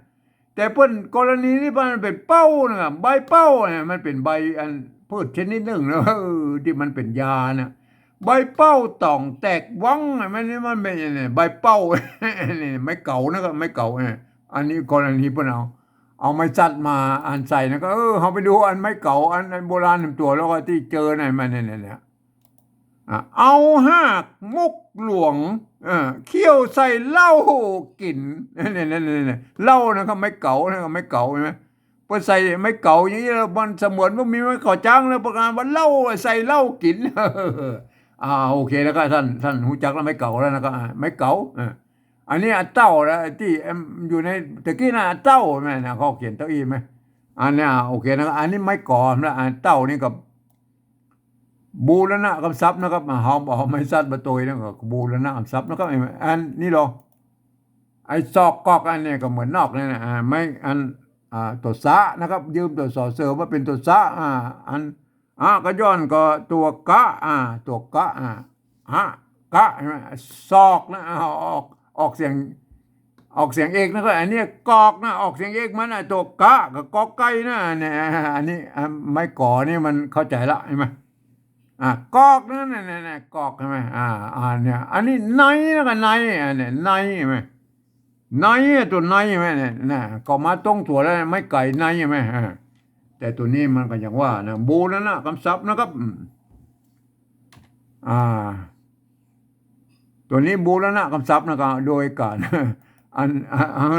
แต่เพิ่นกรณีนี้มันเป็นเป้านะใบเป้าเนี่ยมันเป็นใบอันพืชชนิดหนึ่งนะที่มันเป็นยานะใบเป้าต่องแตกวังมันเป็นเนี่ยใบเป้านี่ไม่เก่านะก็ไม่เก่าเนี่ยอันนี้กรณีเพิ่นเอาไม้จัดมาอันใส่นะก็เฮาไปดูอันไม้เก่าอันโบราณตัวแล้วก็ที่เจอในมันเนี่ยเอาหากมุกหลวงเคี่ยวใส่เหล้ากินเนี่ยเหล้านะครับไม่เก่านะครับไม่เก่าใช่ไหมพอใส่ไม่เก่าอย่างนี้แล้วมันสมวนว่ามีไม่ก่อจ้างแล้วประกาศว่าเหล้าใส่เหล้ากินโอเคแล้วก็ท่านหูจักแล้วไม่เก่าแล้วนะก็ไม่เก่าอันนี้เต้าแล้วที่อยู่ในตะกี้น่ะเต้าแม่นะเขาเขียนเต้าอี้ไหมอันนี้โอเคนะครับอันนี้ไม่ก่อนะเต้านี่กับบูรณะคำศัพท์นะครับเฮาบอกไม่ซัดบ่ตยนะก็บูรณะคำศัพท์นะครับอันนี้หรอไอ้ซอกกอกอันนี้ก็เหมือนนอกนี่นะไม่อันตัวสะนะครับยืมตัวสอเสริมมาเป็นตัวสะอันก็ย้อนก็ตัวกะตัวกะกะซอกนะออกเสียงเอกนะก็อันนี้กอกนะออกเสียงเอกมันตัวกะกับกอไก่นะเนี่ยอันนี้ไม่ก่อนี่มันเข้าใจละใช่ไหมกอกนั่นน่ะกอกใช่ไหมเนี่ยอันนี้ไนนะกันไนเนี่ยไนใช่ไหมไนตัวไนใช่ไหมเนี่ยนะก็มาตรงตัวแล้วไม่ไก่ไนใช่ไหมแต่ตัวนี้มันก็อย่างว่านะบูรณะคำศัพท์นะครับตัวนี้บูรณะคำศัพท์นะครับโดยการอัน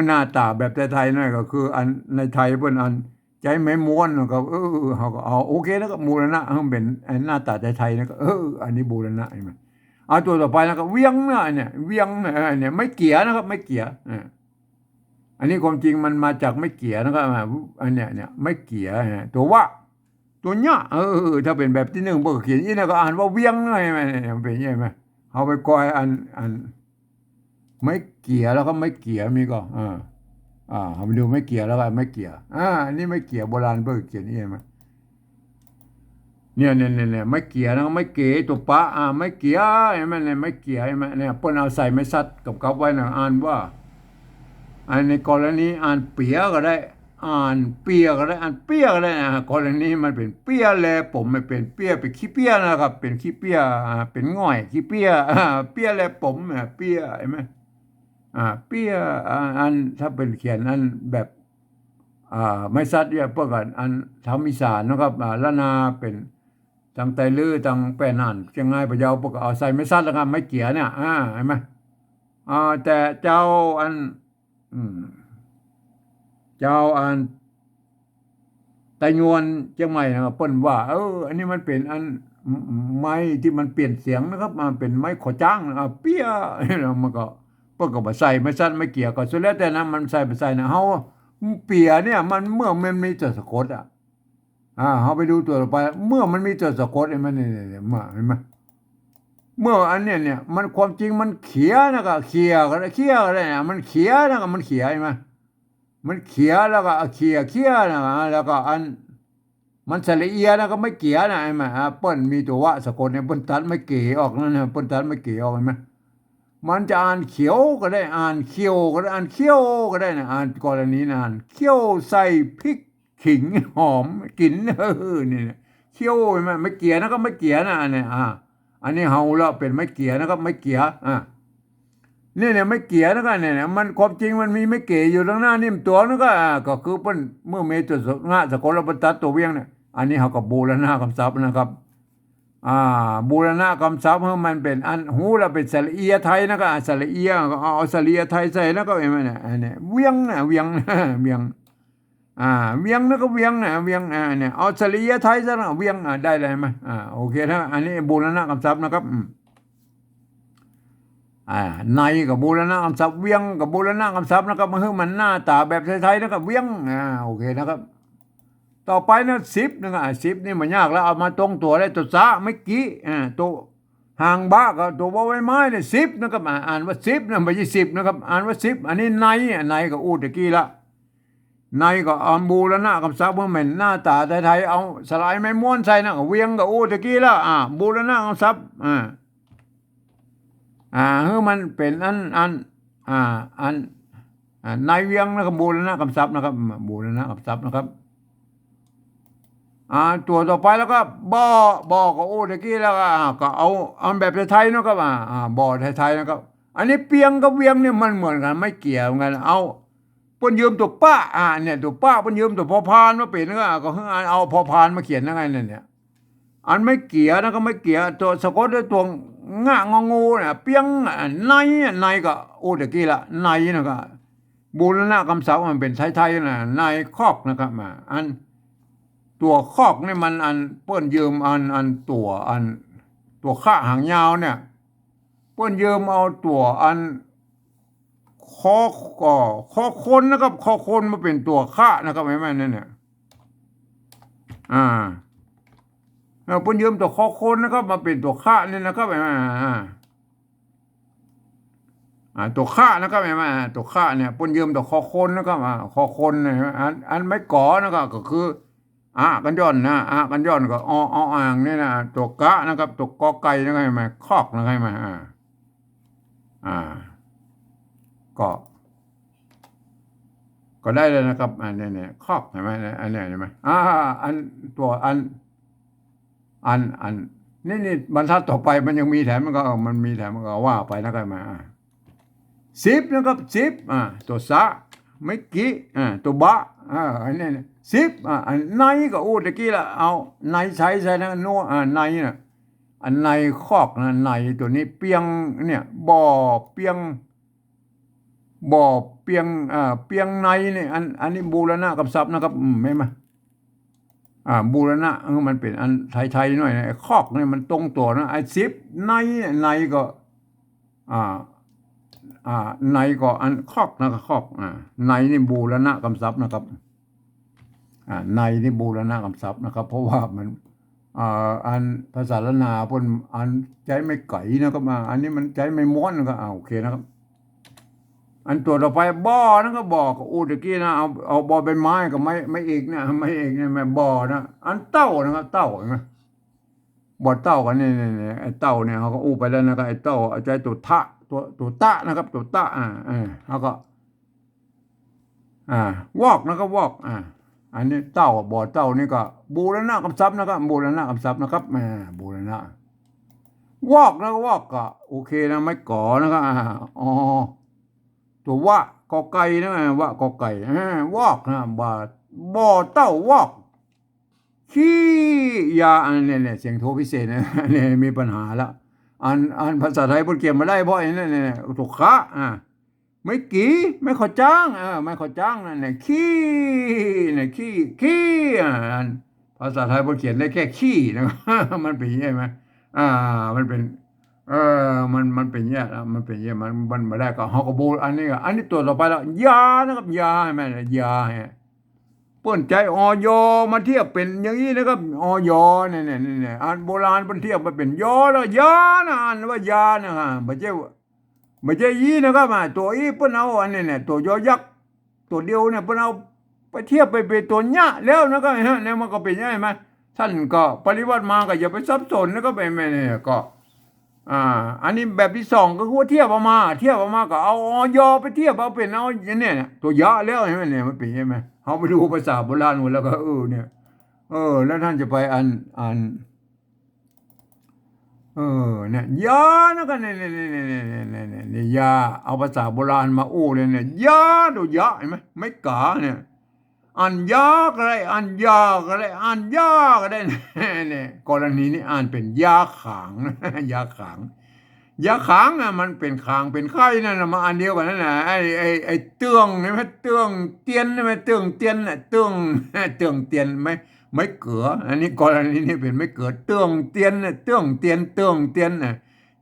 หน้าตาแบบไทยๆนั่นก็คืออันในไทยเพิ่นอันใจไม่ม้วนก็เขาก็เอาโอเคแล้วก็บูรณะเป็นหน้าตาไทยๆนะก็อันนี้บูรณะใช่ไหมตัวต่อไปแล้วก็เวียงนะเนี่ยเวียงเนี่ยไม่เกียนะครับไม่เกียอันนี้ความจริงมันมาจากไม่เกียนะครับอันเนี้ยไม่เกียตัวว่าตัวเนี้ยถ้าเป็นแบบที่1เพิ่นเขียนนี่นะก็อ่านว่าเวียงนะใช่มั้ยเป็นใช่มั้ยเอาไปกอยอันไม่เกียแล้วก็ไม่เกียมีก็ผมดูไม่เกี่ยวแล้วกันไม่เกี่ยวอันนี้ไม่เกี่ยวโบราณเพิ่งเขียนนี่มั้ยเนี่ยไม่เกี่ยวนะไม่เก๋ตัวปะไม่เกี่ยวใช่มั้ยเนี่ยไม่เกี่ยวใช่มั้ยเนี่ยเพิ่นเอาใส่ไม่ซัดกับไว้นะอ่านว่าอันในกรณีอ่านเปียก็ได้อ่านเปียก็ได้อ่านเปียก็ได้กรณีมันเป็นเปียแลผมไม่เป็นเปียเป็นขี้เปียนะครับเป็นขี้เปียเป็นง่อยขี้เปียเปียแลผมเปียใช่มั้ยเปี้ยอันถ้าเป็นเขียนอันแบบไม่ซัดเนี่ยพวกอันทำอีสานนะครับละนาเป็นทางไตลื้อทางแปรน่านเชียงรายพะเยาพวกเอาใส่ไม่ซัดแล้วครับไม่เกียเนี่ยเห็นไหมแต่เจ้าอันเจ้าอันไตยวนเชียงใหม่นะครับเปิ้นว่าอันนี้มันเป็นอันไม้ที่มันเปลี่ยนเสียงนะครับมาเป็นไม้ขอจ้างเปี้ยมันก็เพิ่นก็บ่ใส่ไม่ซัดไม่เกี่ยวก็สุดแล้วแต่นั้นมันใส่บ่ใส่นะเฮาเปียเนี่ยมันเมื่อมันมีตัวสะกดเฮาไปดูตัวต่อไปเมื่อมันมีตัวสะกดมันนี่มาเห็นมั้ย เมื่ออันเนี้ยเนี่ยมันความจริงมันเขียนะก็เขียก็ได้เขียก็ได้นะมันเขียนะก็มันเขียใช่ไหมมันเขียแล้วก็เขียนะแล้วก็อันมันสระเอียนะก็ไม่เกี่ยนะไอ้มาเปิ้นมีตัววะสะกดเนี่ยเปิ้นตัดไม่เกี่ออกนั่นนะเปิ้นตัดไม่เกี่ออกเห็นไหมมันจะอ่านเขียวก็ได้อ่านเขียวก็ได้อ่านเขียวก็ได้นะอ่านกรณีนะอ่านเขียวใส่พริกขิงหอมกลิ่นนี่นะเขียวเห็นไหมไม่เกี่ยนะก็ไม่เกี่ยนะอันเนี้ยอันนี้เฮาแล้วเป็นไม่เกี่ยนะครับไม่เกี่ยเนี่ยไม่เกี่ยนะกันเนี่ยมันความจริงมันมีไม่เกี่ยอยู่ตรงหน้านิ่มตัวนั่นก็คือเปิ้นเมื่อเมตุสงะสกลบรรทัดตัวเวียงเนี่ยอันนี้เขากับบูรณะคำศัพท์นะครับบูรณะคำศัพท์ให้มันเป็นอันหูเราเป็นสระเอียไทยนะก็สระเอียก็เอาสระเอียไทยใส่แล้วก็เห็นไหมเนี่ยอันนี้เวียงนะเวียงเวียงเวียงแล้วก็เวียงนะเวียงเนี่ยเอาสระเอียไทยซะนะเวียงได้เลยไหมโอเคนะอันนี้บูรณะคำศัพท์นะครับในกับบูรณะคำศัพท์เวียงกับบูรณะคำศัพท์นะครับมันหน้าตาแบบไทยๆนะครับเวียงโอเคนะครับต่อไปนะสิบนะครับสิบนี่มันยากแล้วเอามาตรงตัวได้ตัวซะไม่กี่ตัวห่างบ้าก็ตัวบอใบไม้เนี่ยสิบนะครับอ่านว่าสิบนะไม่ใช่สิบนะครับอ่านว่าสิบอันนี้ในก็อูตะกี้ละในก็เอาบูรณะคำศัพท์เหมือนหน้าตาไทยๆเอาสลายไม้ม้วนใส่นะเวียงกับอูตะกี้ละบูรณะคำศัพท์คือมันเป็นอันนายเวียงนะครับบูรณะคำศัพท์นะครับบูรณะคำศัพท์นะครับตัวต่อไปแล้วก็บ่อก็โอ้ตะกี้แล้วก็เอาอันแบบไทยๆนะครับบ่อไทยๆนะครับอันนี้เปียงกับเวียงเนี่ยมันเหมือนกันไม่เกี่ยวกันเอาเปิ้นยืมตัวป้าเนี่ยตัวป้าเปิ้นยืมตัวพอพานมาเป็นก็เอาพอพานมาเขียนยังไงเนี่ยอันไม่เกี่ยวนะก็ไม่เกี่ยวตัวสะกดด้วยตัวงะงองูเนี่ยเปียงในก็โอ้ตะกี้ละในนะก็บูรณะคำศัพท์มันเป็นไทยๆนะในคอกนะครับอันตัวคอกนี่มันอันเปิ้นยืมอันตัวข้าหางยาวเนี่ยเปิ้นยืมเอาตัวอันคอคอคนนะครับคอคนมาเป็นตัวข้านะครับไม่นั่นเนี่ยเปิ้นยืมตัวคอคนนะครับมาเป็นตัวข้านี่นะครับไม่ตัวข้านะครับไม่ตัวข้าเนี่ยเปิ้นยืมตัวคอคนนะครับคอคนเนี่ยอันไม่ก่อนะครับก็คือกันย้อนนะกันย้อนก็อ่างนี่นะตัวกะนะครับตัวกอไก่นะครับไหมคอกนะครับไหมก็ก็ได้เลยนะครับเนี่ยคอกเห็นไหมอันนี้เห็นไหมอันตัวนี่บรรทัดต่อไปมันยังมีแถมมันมีแถมมันก็ว่าไปนะครับมาสิบนะครับสิบตัวสะไม่กี่ตัวบะอันนี้สิบในก็อู้ตะกี้ละเอาในใช้นะโน่ในน่ะอันในคอกนะในตัวนี้เปียงเนี่ยบ่อเปียงเปียงในนี่อันนี้บูรณะคำศัพท์นะครับไม่มาบูรณะมันเป็นอันไทยๆหน่อยนะคอกนี่มันตรงตัวนะไอ้สิบในก็ในก็อันคอกนะครับคอกในนี่บูรณะคำศัพท์นะครับในนี่บูรณะคำศัพท์นะครับเพราะว่ามันอันภาษาละนาพนอันใจไม่ไก่นะครับอันนี้มันใจไม่ม้วนนะครับโอเคนะครับอันตัวต่อไปบ่อนะครับบ่อก็อูตะกี้นะเอาบ่อใบไม้ก็ไม่เอกนะไม่เอกเนี่ยไม่บ่อนะอันเต้านะครับเต้าเห็นไหมบ่อเต้ากันนี่ไอ้เต้าเนี่ยเขาก็อู้ไปแล้วนะครับไอ้เต้าเอาใจตัวทะตัวตะนะครับตัวตะเขาก็วอกนะครับวอกอันนี้เต้าบ่อเต้านี่ก็บูรณะคำศัพท์นะครับบูรณะคำศัพท์นะครับบูรณะวอกนะวอกก็โอเคนะไม่ก่อนะครับตัวว่ากอไก่นะว่ากอไก่วอกนะบ่อเต้าวอกขี้ยาอันนี้เสียงโทพิเศษนะนี่มีปัญหาแล้วอันภาษาไทยพูดเกี่ยวมาได้เพราะนี่ถูกคะไม่กี่ไม่ขอจ้างไม่ขอจ้างนั่นขี้เนี่ยขี้ภาษาไทยพูดเขียนได้แค่ขี้นะมันเป็นยังไงไหมมันเป็นมันเป็นแย่แล้วมันเป็นแย่มันมาได้ก็ฮอกโบอันนี้ตัวต่อไปแล้วยานะครับยาใช่ไหมยา เปิ้นใจออยมาเทียบเป็นอย่างนี้นะครับออยเนี่ยอันโบราณเปิ้นเทียบมาเป็นยอแล้วยานะอันว่ายานะฮะไม่ใช่ยีนะครับตัวอีเปิ้นเอาอันนี้เนี่ยตัวยอยักษ์ตัวเดียวเนี่ยเปิ้นเอาไปเทียบไปเป็นตัวหญ้าแล้วนะครับฮะเนี่ยมันก็เป็นยังไงไหมท่านก็ปฏิวัติมาก็อย่าไปซับซ้อนแล้วก็ไปไม่เนี่ยก็อันนี้แบบที่สองก็คือเทียบออกมาก็เอาออยไปเทียบเอาเป็นเอาอย่างเนี่ยตัวยะแล้วใช่ไหมเนี่ยมันเป็นใช่ไหมเขาไปดูภาษาโบราณหมดแล้วก็เนี่ยแล้วท่านจะไปอ่านเนี่ยยานะก็เนี่ยยาเอาภาษาโบราณมาอู้เลยเนี่ยยาตัวยะเห็นไหมไม่กาเนี่ยอ่านยาก็ได้อ่านยาก็ได้อ่านยาก็ได้เนี่ยกรณีนี้อ่านเป็นยาขางยาขางยาขางมันเป็นขางเป็นไข้นั่นมาอันเดียวกันนั่นแหละไอ้เตืองใช่ไหมเตืองเตียนใช่ไหมเตืองเตียนเตืองเตียนไม่เกืออันนี้กรณีนี้เป็นไม่เกือเตืองเตียนเตืองเตียน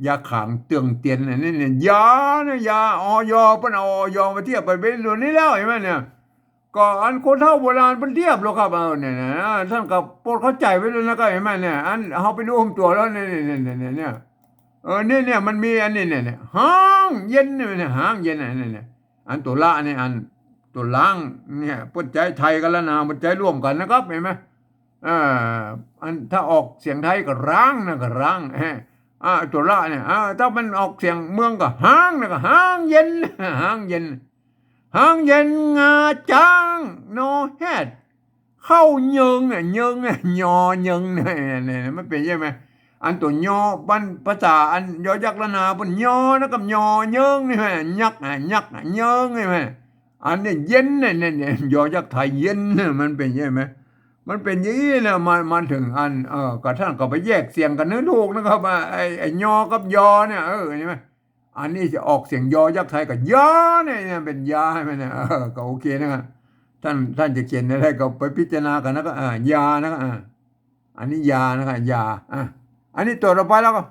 ยาขางเตืองเตียนนี่เนี่ยยาเนี่ยยาออยปนออยมาเทียบไปเป็นส่วนนี้แล้วเห็นไหมเนี่ยก็อันคนเฒ่าโบราณเป็นเทียบหรอกครับเนี่ยท่านก็โปรดเข้าใจไว้เลยนะก็เห็นไหมเนี่ยอันเขาไปดูตัวแล้วเนี่ยเนี่ยมันมีอันนี้เนี่ยห้างเย็นเนี่ยห้างเย็นเนี่ยอันตัวละเนี่ยอันตัวล่างเนี่ยปัจจัยไทยกันแล้วนะปัจจัยร่วมกันนะครับเห็นไหมอันถ้าออกเสียงไทยก็ร้างนะก็ร้างตัวละเนี่ยถ้ามันออกเสียงเมืองก็ห้างนะก็ห้างเย็นห้างเย็นงาจ้างโนแฮดเข้าเยิงเนี่ยยอเยิงเนี่ยมันเป็นใช่ไหมอันตัวยอบ้านภาษาอันยอยักษ์ละนาเป็นยอนะกับยอเยิงนี่ไหมยักษ์เยิงนี่ไหมอันนี้เย็นเนี่ยยอยักษ์ไทยเย็นมันเป็นใช่ไหมมันเป็นอย่างนี้นะมันถึงอันกระทั่งก็ไปแยกเสียงกันเนื้อถูกนะครับไอ้ยอกับยอเนี่ยใช่ไหมอันนี้จะออกเสียงยอยักษ์ไทยกับยาเนี่ยเป็นยาให้มันเนี่ยก็โอเคนะครับท่านจะเขียนอะไรก็ไปพิจารณากันนะก็ยานะครับอันนี้ยานะครับยาอันนี้ตัวต่อไปแล้วก็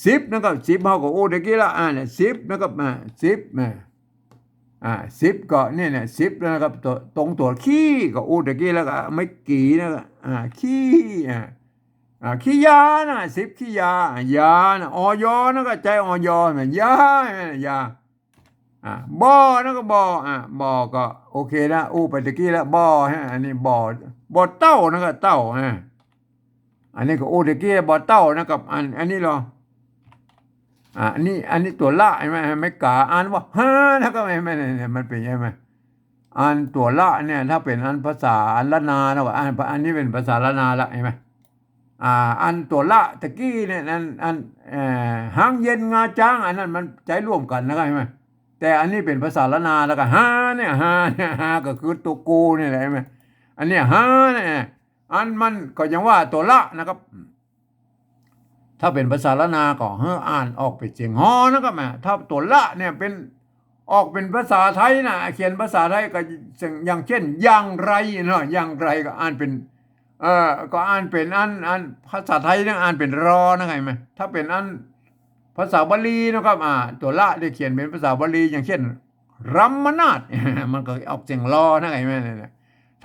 สิบนะครับสิบเขาก็โอ้เด็กกี้ละเนี่ยสิบนะครับสิบสิบก็เนี่ยสิบนะครับตัวขี้ก็โอ้เด็กกี้แล้วก็ไม่กี่นะครับขี้ยานะสิบขี้ยานะออยนะก็ใจออยนะยาบ่อนะก็บ่อก็โอเคนะอู้ไปตะกี้แล้วบ่อฮะอันนี้บ่อเต้านะก็เต้าอันนี้ก็อู้ตะกี้บ่อเต้านะกับอันนี้หรออันนี้ตัวละใช่ไหมไม่กาอ่านว่าฮะนะก็ไม่เนี่ยมันเป็นใช่ไหมอันตัวละเนี่ยถ้าเป็นอันภาษาอันละนานะว่าอันนี้เป็นภาษาละนาละใช่ไหมอันตัวละตะกี้เนี่ยอันหางเย็นงาจ้างอันนั้นมันใจร่วมกันนะครับใช่ไหมแต่อันนี้เป็นภาษาละนาแล้วก็ฮาก็คือตัวกูนี่แหละใช่ไหมอันนี้ฮาเนี่ยอันมันก็ยังว่าตัวละนะครับถ้าเป็นภาษาละนาก็อ่านออกเป็นเสียงฮอนะครับถ้าตัวละเนี่ยเป็นออกเป็นภาษาไทยนะเขียนภาษาไทยก็อย่างเช่นอย่างไรเนาะอย่างไรก็อ่านเป็นก็อ่านเป็นอันภาษาไทยเนี่ยอ่านเป็นรอนะไงไหมถ้าเป็นอันภาษาบาลีนะครับตัวละได้เขียนเป็นภาษาบาลีอย่างเช่นรัมมนาถมันก็ออกเสียงรอนะไงไหมเนี่ย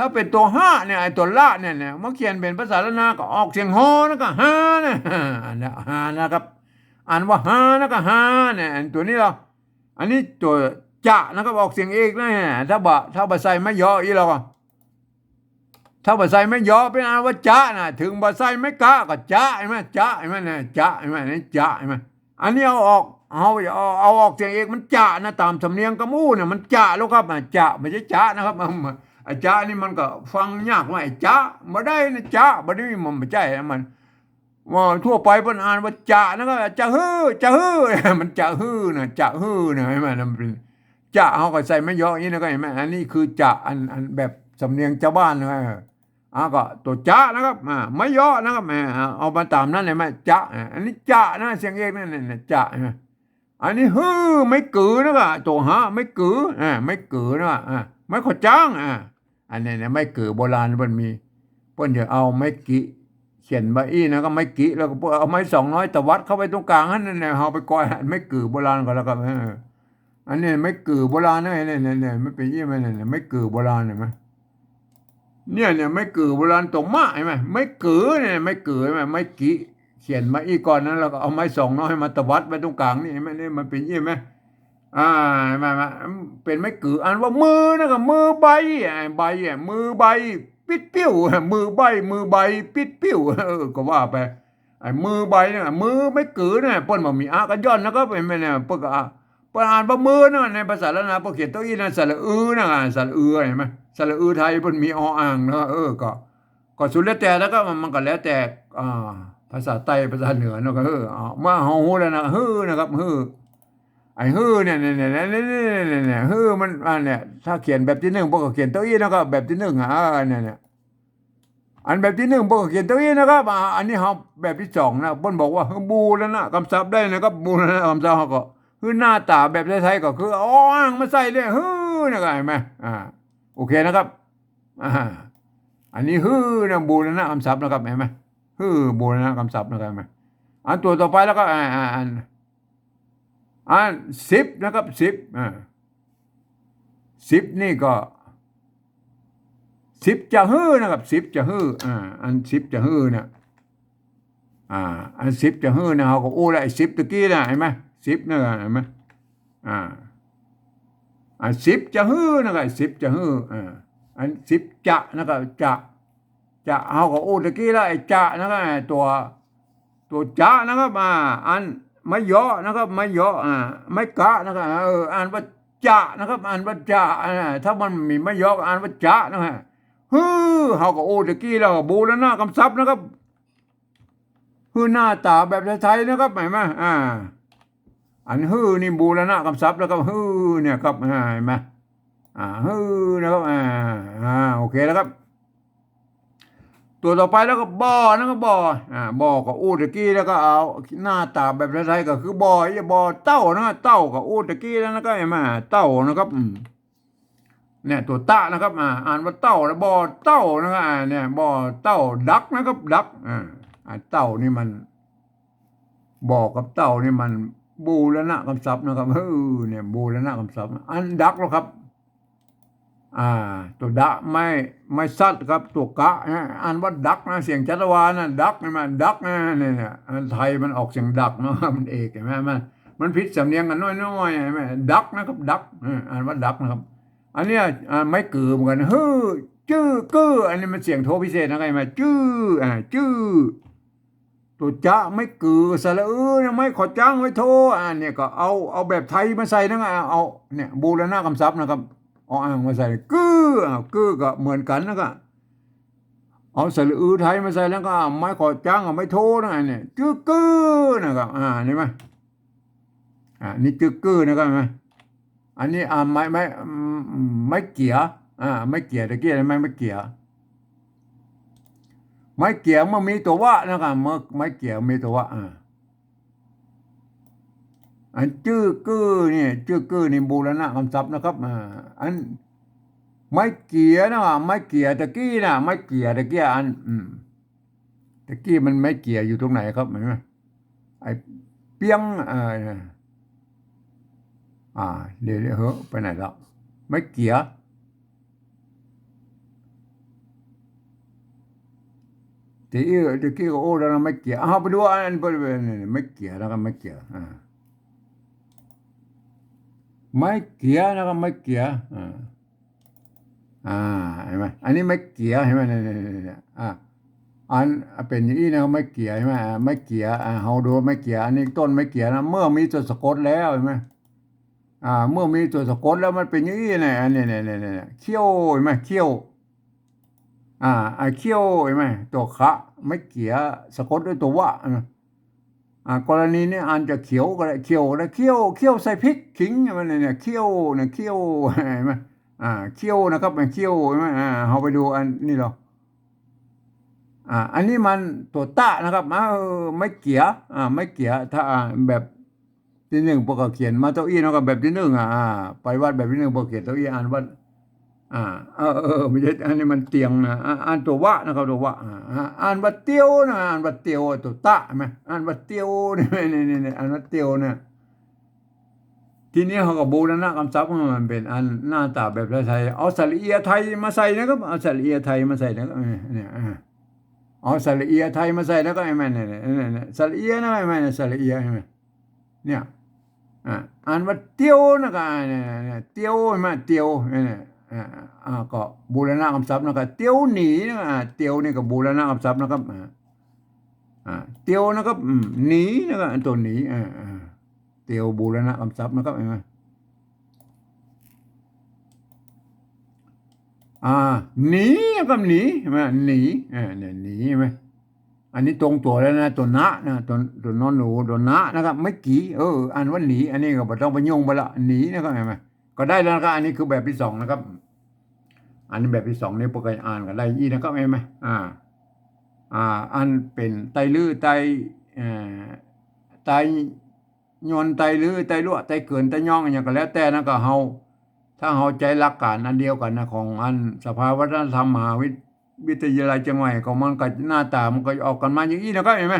ถ้าเป็นตัวห้าเนี่ยไอ้ตัวละเนี่ยมันเขียนเป็นภาษาละนาก็ออกเสียงฮอนะก็ฮานะฮานะครับอ่านว่าฮานะก็ฮาเนี่ยตัวนี้เราอันนี้ตัวจะนะครับออกเสียงเอกนะถ้าบะใส่ไม่ย่ออีเราถ้าบะใส่ไม่ย่อเป็นอันว่าจะนะถึงบะใส่ไม่กะก็จะใช่ไหมจะใช่ไหมเนี่ยจะใช่ไหมนี่จะใช่ไหมอันนี้เอาออกเสียงเอกมันจะนะตามสำเนียงกระมู้เนี่ยมันจะแล้วครับจะไม่ใช่จะนะครับไอ้จ้านี่มันก็ฟังยากว่าไอ้จ้าบ่ได้นะจ้าบ่ได้มันไม่ใช่มันว่าทั่วไปเพิ่นอ่านว่าจ้านะก็จะฮือมันจะฮือนะจะฮือนะเห็นไหมมันเป็นจะเฮาก็ใส่ไม่ย่อนี่นะก็เห็นไหมอันนี้คือจะอันแบบสำเนียงชาวบ้านนะก็ตัวจะนะครับไม่ย่อนะครับเอามาตามนั้นเลยมั้ยจะอันนี้จะนะเสียงเอกนั่นจะอันนี้ฮือไม่กือนะก็ตัวหาไม่กือไม่กือนะไม่ขอจ้างอันนี้เนี่ยไม่กือโบราณเพิ่นมีเพิ่นจะเอาไม้กิเขียนไว้นะก็ไม้กิแล้วก็เอาไม้200ตะวัดเข้าไปตรงกลางนั่นน่ะเฮาไปก้อยไม้กือโบราณก็แล้วก็ อันนี้ไม่กือโบราณนะเนี่ยไม่เป็นยี่ไหมเนี่ยไม่กือโบราณเห็นไหมเนี่ยไม่กือโบราณตรงมาเห็นไหมไม่กือเนี่ยไม่กือเห็นไหมไม่กี่เขียนมาอีกก่อนนั้นแล้วก็เอาไม้สองน้อยมาตวัดไว้ตรงกลางนี่เห็นไหมนี่มันเป็นยี่ไหมอ่ามาเป็นไม่กืออ่านว่ามือนะครับมือใบใบมือใบปิดปิ้วมือใบปิดปิ้วก็ว่าไปไอ้มือใบเนี่ยมือไม่กือเนี่ยเปิ้นบอกมีอากันย้อนแล้วก็เป็นเนี่ยเปิ้นก็อ่านว่ามือนะในภาษาละนะพอเขียนตัวอีนะสระอือนะสระอือเห็นไหมสระอือไทยเปิ้นมีออ่างเนาะก็สุดแล้วแต่แล้วก็มันก็แล้วแต่อ่าภาษาใต้ภาษาเหนือเนาะก็มาเฮาฮู้แล้วนะฮือนะครับฮือ ไอ้ฮือเนี่ยฮือมันเนี่ยถ้าเขียนแบบที่หนึ่งพวกก็เขียนตัวอีนะครับแบบที่หนึ่งเนี่ยอันแบบที่หนึ่งพวกก็เขียนตัวอีนะครับอันนี้เขาแบบที่สองนะเพิ่นบอกว่าบูแล้วนะคำศัพท์ได้นะครับบูแล้วนะคำศัพท์เขาก็คือหน้าตาแบบไทยๆก็คืออ้างมาใส่เลยฮือนะครับเห็นไหมโอเคนะครับอันนี้ฮือนะบูแล้วนะคำศัพท์นะครับเห็นไหมฮือบูแล้วนะคำศัพท์นะครับเห็นไหมอันตัวต่อไปแล้วก็สิบนะครับสิบนี่ก็สิบจะฮื้อนะครับสิบจะฮื้ออันสิบจะฮื้อนะอันสิบจะฮื้อนะเขาก็โอ้ละไอ้สิบตะกี้นะเห็นไหมสิบนะเห็นไหมอันสิบจะฮื้อนะครับสิบจะฮื้ออันสิบจะนะครับจะเขาก็โอ้ตะกี้ละไอ้จะนะครับตัวจะนะครับอันไม่ย่อนะครับไม่ย่อไม่กะนะครับอ่านว่าจะนะครับอ่านว่าจะถ้ามันมีไม่ย่ออ่านว่าจะนะฮะฮือเขาก็โอ้ตะกี้แล้วบูรณะคำศัพท์นะครับฮือหน้าตาแบบไทยๆนะครับเห็นไหมอันฮือนี่บูรณะคำศัพท์แล้วก็ฮือเนี่ยครับเห็นไหมฮือนะครับโอเคแล้วครับตัวต่อไปแล้วก็บอนะครับบอกับอูตะกี้แล้วก็เอาหน้าตาแบบไทยๆก็คือบอเต้านะเต้ากับอูตะกี้แล้วนะก็เห็นไหมเต้านะครับเนี่ยตัวตะนะครับอ่านว่าเต้านะบอเต้านะครับเนี่ยบอเต้าดักนะครับดักเต้านี่มันบอกับเต้านี่มันบูรณะคำศัพท์นะครับเนี่ยบูรณะคำศัพท์อันดักแล้วครับตัวดะไม่ซัดครับตัวกะอ่านว่าดักนะเสียงจัตวานะดักนี่มันดักนะเนี่ยไทยมันออกเสียงดักเนาะมันเอกเห็นไหมมันพิษสำเนียงกันน้อยๆเห็นไหมดักนะครับดักอ่านว่าดักนะครับอันเนี้ยไม่กือเหมือนกันจื้อกืออันนี้มันเสียงโทพิเศษนะไงมาจื้อตัวจะไม่กือสระนะไม่ขอจ้างไว้โทเนี่ยก็เอาแบบไทยมาใส่นะเอาเนี่ยบูรณะคำศัพท์นะครับเอาอ่างมาใส่กือก็เหมือนกันนะก็เอาสระไทยมาใส่แล้วก็ไม่ขอจ้างไม่โทนะเนี่ยจื้อกือนะครับนี่ไหมนี่จื้อกือนะครับไหมอันนี้ไม่เกี่ยไม่เกี่ยตะกี้ไม่เกี่ยไม่เกี่ยมันมีตัวว่านะครับไม่เกี่ยมีตัวว่าอันจื้อกือนี่จื้อกือนี่บูรณะคำศัพท์นะครับอันไม่เกี่ยนะไม่เกี่ยตะกี้นะไม่เกี่ยตะกี้อันตะกี้มันไม่เกี่ยอยู่ตรงไหนครับเห็นไหมไอ้เปียงเดี๋ยวเหอะไปไหนแล้วไม่เกี่ยตะกี้ก็โอ้แล้วไม่เกี่ยไปดูอันไม่เกี่ยแล้วก็ไม่เกี่ยไม่เกี่ยนะครับไม่เกี่ยเห็นไหมอันนี้ไม่เกี่ยเห็นไหมเนี่ยอันเป็นอย่างนี้นะไม่เกี่ยใช่ไหมไม่เกี่ยเฮาดูไม่เกี่ยอันนี้ต้นไม่เกี่ยนะเมื่อมีตัวสะกดแล้วเห็นไหมเมื่อมีตัวสะกดแล้วมันเป็นอย่างนี้เนี่ยอันนี้เนี่ยเขี้ยวเห็นไหมเขี้ยวเขี้ยวเห็นไหมตัวขะไม่เกี่ยสะกดด้วยตัววะกรณีนี้อันจะเขียวก็ได้เขียวได้เคี่ยวใส่พริกขิงมันเนี่ยเคี่ยวเนี่ยเคี่ยวเห็นไหมเคี่ยวนะครับมันเคี่ยวใช่ไหมเราไปดูอันนี้หรออันนี้มันตัวตะนะครับไม่เกี่ยไม่เกี่ยถ้าแบบที่หนึ่งพวกเขียนมาเต้าอี้นะครับแบบที่หนึ่งไปวัดแบบที่หนึ่งพวกเขียนเต้าอี้อ่านว่าไม่ใช่อันนี้มันเตียงนะอ่านตัววะนะครับตัววะอ่านว่าเตียวนะอ่านว่าเตียวตัวตะไหมอ่านว่าเตียวนี่อ่านว่าเตียวเนี่ย ทีนี้เขาก็บูรณะคำศัพท์มันเป็นอันหน้าตาแบบไทยเอาสระเอียไทยมาใส่นะครับเอาสระเอียไทยมาใส่นะครับเนี่ยเอาสระเอียไทยมาใส่แล้วก็ไอ้แม่เนี่ยสระเอียนะไอ้แม่เนี่ยสระเอียใช่ไหมเนี่ยอ่านว่าเตียวนะก็เนี่ยเตียวใช่ไหมเตียวเนี่ยก็บูรณะคำศัพท์นะครับเตียวหนีนะเตียวนี่ก็บูรณะคำศัพท์นะครับเตียวนะครับหนีนะครับตัวหนีเตียวบูรณะคำศัพท์นะครับเห็นไหมหนีนะครับหนีใช่ไหมหนีเนี่ยหนีใช่ไหมอันนี้ตรงตัวแล้วนะตัวนะตัวนอนหนูตัวนะนะครับไม่กี่อันว่าหนีอันนี้ก็ไม่ต้องไปยุ่งไปละหนีนะครับเห็นไหมก็ได้แล้วนะครับอันนี้คือแบบที่สองนะครับอันนี้แบบที่สองนี่พวกกันอ่านกันได้ยี่นะครับเห็นไหมอันเป็นไตลื้อไตไตยนไตลื้อไตรั่วไตเกินไตย่องอย่างก็แล้วแต่นะก็เฮาถ้าเฮาใจรักกันอันเดียวกันนะของอันสภาวัฒนธรรมมหาวิทยาลัยเชียงใหม่ก็มันก็หน้าตามันก็ออกกันมาอย่างนี้นะครับเห็นไหม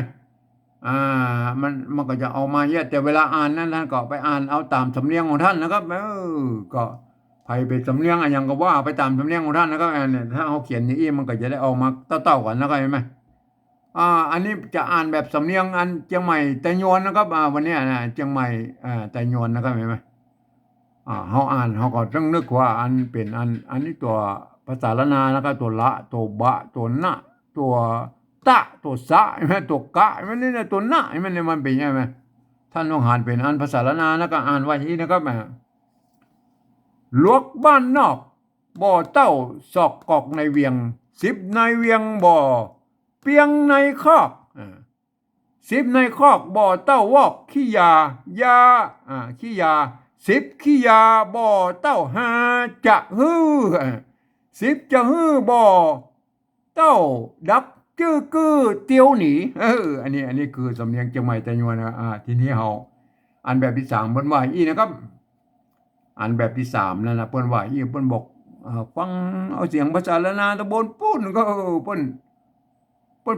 มันก็จะออกมาเยอะแต่เวลาอ่านนั้นท่านก็ไปอ่านเอาตามสำเนียงของท่านนะครับก็ใครไปสำเนียงอย่างก็ว่าไปตามสำเนียงของท่านนะครับเนี่ยถ้าเขาเขียนอย่างนี้มันก็จะได้ออกมาเต้าๆกันนะครับเห็นไหมอันนี้จะอ่านแบบสำเนียงอันเชียงใหม่แต่ยวนนะครับวันนี้นะเชียงใหม่แต่ยวนนะครับเห็นไหมเขาอ่านเขาก็ต้องนึกว่าอันเป็นอันนี้ตัวภาษาละนาแล้วก็ตัวละตัวบะตัวนะตัวตะตัวสะใช่ไหมตัวกะมันนี่นะตัวนะมันเป็นยังไงท่านต้องอ่านเป็นอันภาษาละนาแล้วก็อ่านไว้ที่นะครับลวกบ้านนอกบ่อเต้าศอกกอกในเวียง10ในเวียงบ่อเปียงในคอก10ในคอกบ่อเต้าวอกขี้ยาขี้ยา10ขี้ยาบ่อเต้าหาจะฮื้อ10จะฮื้อบ่อเต้าดักจื้อกือเตียวหนีอันนี้คือสำเนียงเชียงใหม่แต่ยวนนะทีนี้เฮาอันแบบที่3เพิ่นว่าอีนะครับอันแบบที่3นั่นนะเพิ่นว่าอีเพิ่นบอกฟังเอาเสียงภาษาละนาตะบนปุ้นก็เพิ่น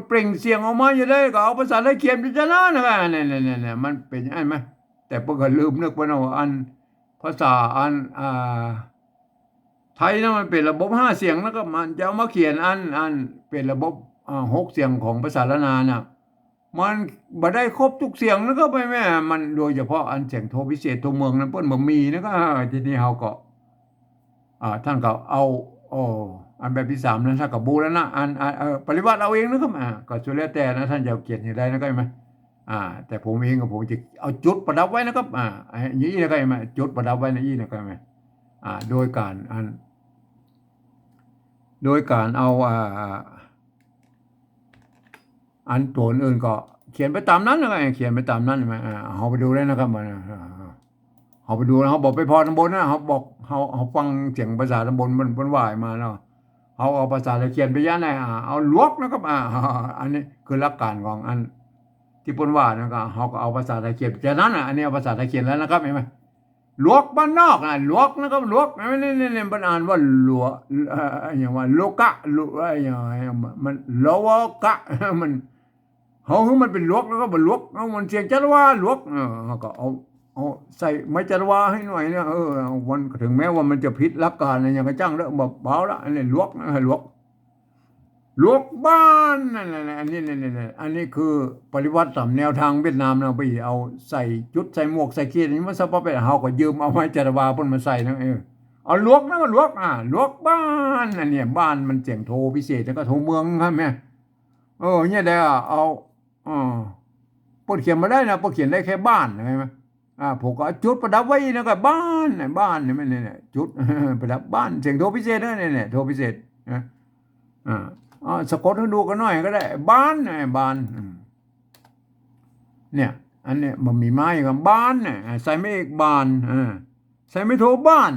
เปล่งเสียงออกมาอยู่เลยก็เอาภาษาไทยเขียนพิจารณานะครับเนี่ยมันเป็นอย่างนั้นไหมแต่เพิ่นก็ลืมนึกไปว่าอันภาษาอันไทยนะมันเป็นระบบ5เสียงแล้วก็มันจะเอามาเขียนอันเป็นระบบ6เสียงของภาษาละนาน่ะมันบ่ได้ครบทุกเสียงแล้วก็ไปแม่มันโดยเฉพาะอันเสียงโทพิเศษตัวเมืองนั้นเพิ่นบ่มีนะก็ทีนี้เฮาก็ท่านก็เอาอันแบบที่3นั้นถ้ากับบูรณะปริวัติเอาเองนะครับก็สุดแล้วแต่นะท่านจะเขียนอย่างไรนะก็ไหมแต่ผมเองก็ผมจะเอาจุดประดับไว้นะครับอย่างนี้นะก็ไหมจุดประดับไว้ในนี้นะก็ไหมโดยการเอาอันตัวอื่นก็เขียนไปตามนั้นนะเขียนไปตามนั้นใช่ไหมเอาไปดูได้นะครับมันเขาไปดูแล้วเขาบอกไปพอตำบลนะเขาบอกเขาฟังเสียงภาษาตำบลมันว่ายมาแล้วเขาเอาภาษาเขียนไปย่านไหนเอาลวกนะครับอันนี้คือหลักการของอันที่ปนว่านะครับเขาก็เอาภาษาไทยเขียนจากนั้นอันนี้เอาภาษาไทยเขียนแล้วนะครับเห็นไหมลวกบ้านนอกลวกนะครับลวกนี่มันอ่านว่าลวกอย่างว่าโลกะอย่างมันโลกะมันเขามันเป็นลวกแล้วก็มันลวกมันเสียงจัดว่าลวกก็เอาใส่ไม้จันวาให้หน่อยเนี่ยวันถึงแม้ว่ามันจะผิดหลักการนะอย่างกระจ้างแล้วบอกเบาละอันนี้ลวกบ้านนั่นแหละอันนี้คือปฏิวัติตามแนวทางเวียดนามเราไปเอาใส่จุดใส่หมวกใส่เกียร์นี่มันสปอร์ตเฮาก็ยืมเอาไม้จันวาเพิ่นมาใส่นะเอาลวกบ้านอันนี้บ้านมันเสียงโทพิเศษแล้วก็โทเมืองครับแม่เนี่ยได้เอาเพิ่นเขียนมาได้นะเพิ่นเขียนได้แค่บ้านใช่ไหมผมก็จุดประดับไว้นะก็บ้านเนี่ยมันเนี่ยจุดประดับบ้านเสียงโทพิเศษนะเนี่ยโทพิเศษนะสะกดให้ดูกันหน่อยก็ได้บ้านเนี่ยอันเนี้ยมันมีไม้กับบ้านเนี่ยใส่ไม่เอกบ้านใส่ไม่โทบ้าน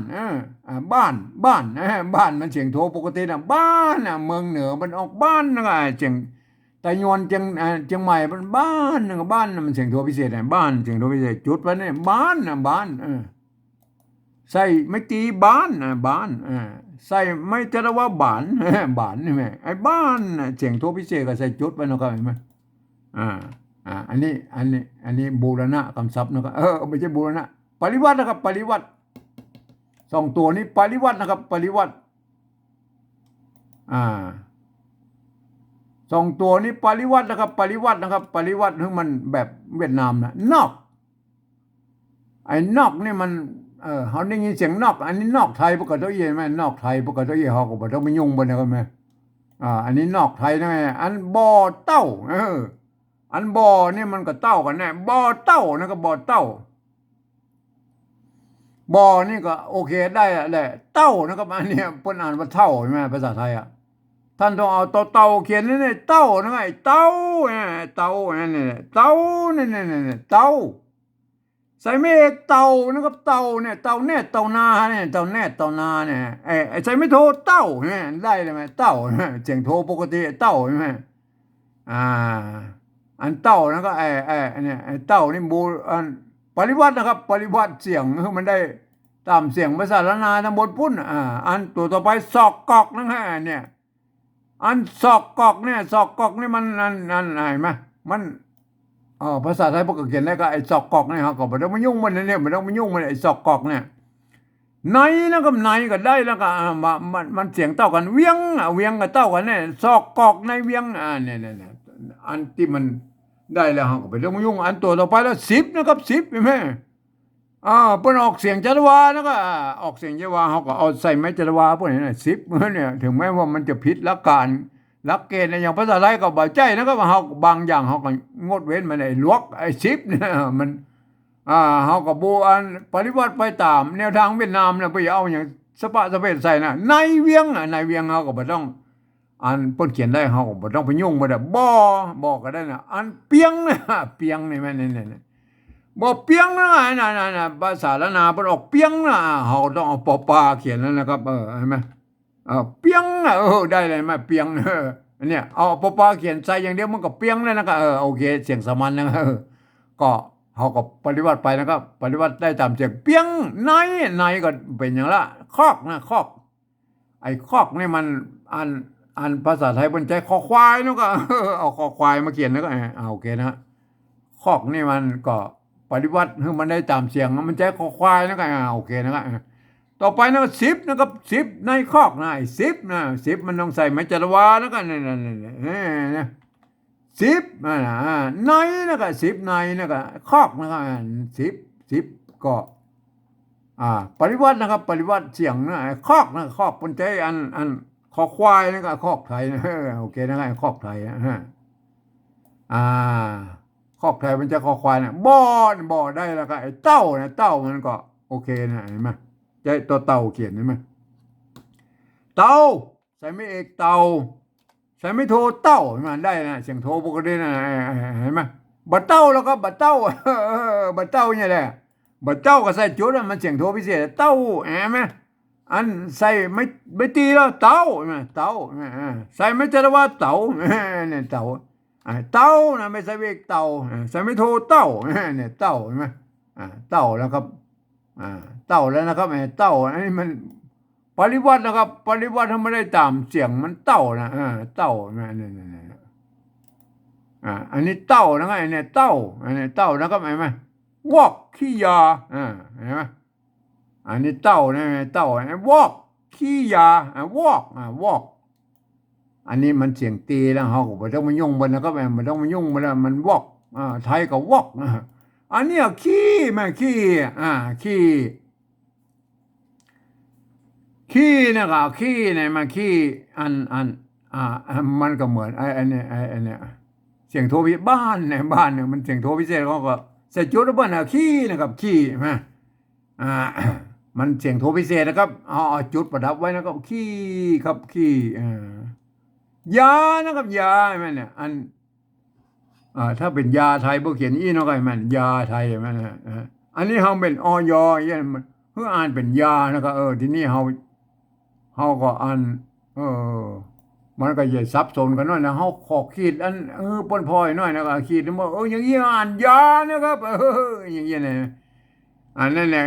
บ้านมันเสียงโทปกตินะบ้านเมืองเหนือมันออกบ้านนะเสียงแต่ยวนเชียงใหม่มันบ้านนึงบ้านมันเสียงโทพิเศษบ้านเสียงโทพิเศษจุดไว้เนี่ยบ้านใส่ไม่ตีบ้านใส่ไม่จะเรียกว่าบ้านนี่แม่ไอ้บ้านเสียงโทพิเศษก็ใส่จุดไว้นะครับเห็นไหมอันนี้บูรณะคำศัพท์นะครับไม่ใช่บูรณะป ปริวัตินะครับปริวัติสองตัวนี้ปริวัตินะครับปริวัติสองตัวนี้ปริวัตินะครับปริวัตินะครับปริวัติคือมันแบบเวียดนามนะนอกไอ้นอกนี่มันเขาได้ยินเสียงนอกอันนี้นอกไทยปกติเย่ไหมนอกไทยปกติเย่เขาก็บอกต้องไปยุ่งบนนะครับแม่อันนี้นอกไทยนะแม่อันบ่อเต้าอันบ่อนี่มันก็เต้ากันแน่บ่อเต้านะครับบ่อเต้าบ่อนี่ก็โอเคได้แหละเต้านะครับอันนี้เพิ่นอ่านว่าเท่าใช่ไหมภาษาไทยท่านต้องเอาเต่าเขียนนี่เต้านะไอ้เต้าเต้านี่เต้านี่เต้าใส่ไม่เอกเต่านะครับเต่าเนี่ยเต่าแน่เต่านาเนี่ยเต่าแน่เต่านาเนี่ยไอ้ใส่ไม่โทเต่าเนี่ยได้เลยไหมเต่าเสียงโทปกติเต่าใช่ไหมอันเต่านะก็เนี่ยไอ้เต่านี่บูอันปริวัตินะครับปริวัติเสียงคือมันได้ตามเสียงภาษาละนาตำบลพุ่นอันตัวต่อไปศอกกอกนะฮะเนี่ยอันศอกกอกเนี่ยศอกกอกนี่มันนั่นไหนไหมมันภาษาไทยพวกเขียนได้ก็ไอ้ศอกกอกเนี่ยเขาก็ไม่ต้องมายุ่งมันเนี่ยไม่ต้องมายุ่งมันไอ้ศอกกอกเนี่ยในนะกับในก็ได้แล้วก็มันเสียงเต้ากันเวียงเวียงกับเต้ากันเนี่ยศอกกอกในเวียงเนี่ยอันที่มันได้แล้วเขาก็ไม่ต้องมายุ่งอันตัวต่อไปแล้ว10นะครับ10เห็นไหมเพิ่นออกเสียงจารวานะก็ออกเสียงจารวาเขาก็เอาใส่ไม้จารวาพวกนี้นะ10เนี่ยถึงแม้ว่ามันจะผิดหลักการหลักเกณฑ์อย่างภาษาไทยก็บ่ใจนะก็เฮาบางอย่างเฮาก็งดเว้นมันไอ้ลวกไอ้10เนี่ยมันเฮาก็บ่อันปฏิบัติไปตามแนวทางเวียดนามน่ะไปเอาอย่างสปะสะเปดใส่น่ะในเวียงในเวียงเฮาก็บ่ต้องอันเพิ่นเขียนได้เฮาก็บ่ต้องไปยุ่งบ่ได้บ่ก็ได้น่ะอันเปียงนะเปียงนี่แม่นบ่เปียงนะนั่นภาษาละนาเพิ่นออกเปียงนะเฮาต้องเอาปอปลาเขียนแล้วนะครับเห็นมั้ยเปียงได้เลยมั้ยเปียงเนี่ยเอาปอปลาเขียนใส่อย่างเดียวมันก็เปียงแล้วนะก็โอเคเสียงสามัญนะก็เฮาก็ปฏิบัติไปนะครับปฏิบัติได้ตามเสียงเปียงในก็เป็นอย่างละคอกนะคอกไอ้คอกนี่มันอันภาษาไทยเพิ่นใช้คอควายเนาะก็เอาคอควายมาเขียนแล้วก็โอเคนะคอกนี่มันก็ปฏิวัติให้มันได้ตามเสียงมันใช้คอควายนะก็โอเคนะครับต่อไปนะ10นะครับ10ในคอกนะไอ้10นะ10มันต้องใส่ไม้จรวานะก็นี่10ในนะก็10ในนะก็คอกนะก็10ก็ปฏิวัตินะครับปฏิวัติเสียงนะคอกนะคอกมันใช้อันคอควายนะก็คอกไทยนะโอเคนะครับคอกไทยคอกไทยมันจะคอควายนะบ่ได้แล้วก็ไอ้เต้านะเต้ามันก็โอเคนะเห็นไหมใจตัวเต่าเขียนเห็นไหมเต่าใส่ไม่เอกเต่าใส่ไม่โทเต่ามันได้นะเสียงโทปกตินะเห็นไหมบัดเต่าแล้วก็บัดเต่าบัดเต่าเนี่ยแหละบัดเต่าก็ใส่จุดมันเสียงโทพิเศษเต่าเห็นไหมอันใส่ไม่ตีแล้วเต่าเต่าใส่ไม่จรว่าเต่าเนี่ยเต่าเต่านะไม่ใส่เอกเต่าใส่ไม่โทเต่าเนี่ยเต่าเห็นไหมเต่าแล้วครับเต่าแล้วนะครับเต่าอันนี้มันปริวัตินะครับปริวัติทำไม่ได้ตามเสียงมันเต่านะเต่านี่อันนี้เต่านะครับอันนี้เต่าอันนี้เต่านะครับเห็นไหมวอกขี้ยาเห็นไหมอันนี้เต่านะเต่าวอกขี้ยาวอกอันนี้มันเสียงตีแล้วเขาก็ไม่ต้องมายุ่งมันนะครับไม่ต้องมายุ่งมันแล้วมันวอกไทยก็วอกอันนี้ขี้นะครับขี้เนี่ยมาขี้มันก็เหมือนไอ้เนี่ยเสียงโทพิบ้านเนี่ยมันเสียงโทพิเศษเขาก็ใส่จุดบ้านขี้นะครับขี้มามันเสียงโทพิเศษนะครับเอาจุดประดับไว้นะครับขี้ครับขี้ยานะครับยาแม่เนี่ยถ้าเป็นยาไทยพวกเขียนเนาะก็มันยาไทยแม่นะอันนี้เฮาเป็นอยอย่างมันเพื่ออ่านเป็นยานะครับทีนี้เฮาก็อ่านมันก็จะซับซ้อนกันหน่อยนะเฮาขอขีดอันป่นพอยหน่อยนะก็ขีดว่าอย่างนี้อ่านยานะครับอย่างนี้นะนั่นแหละ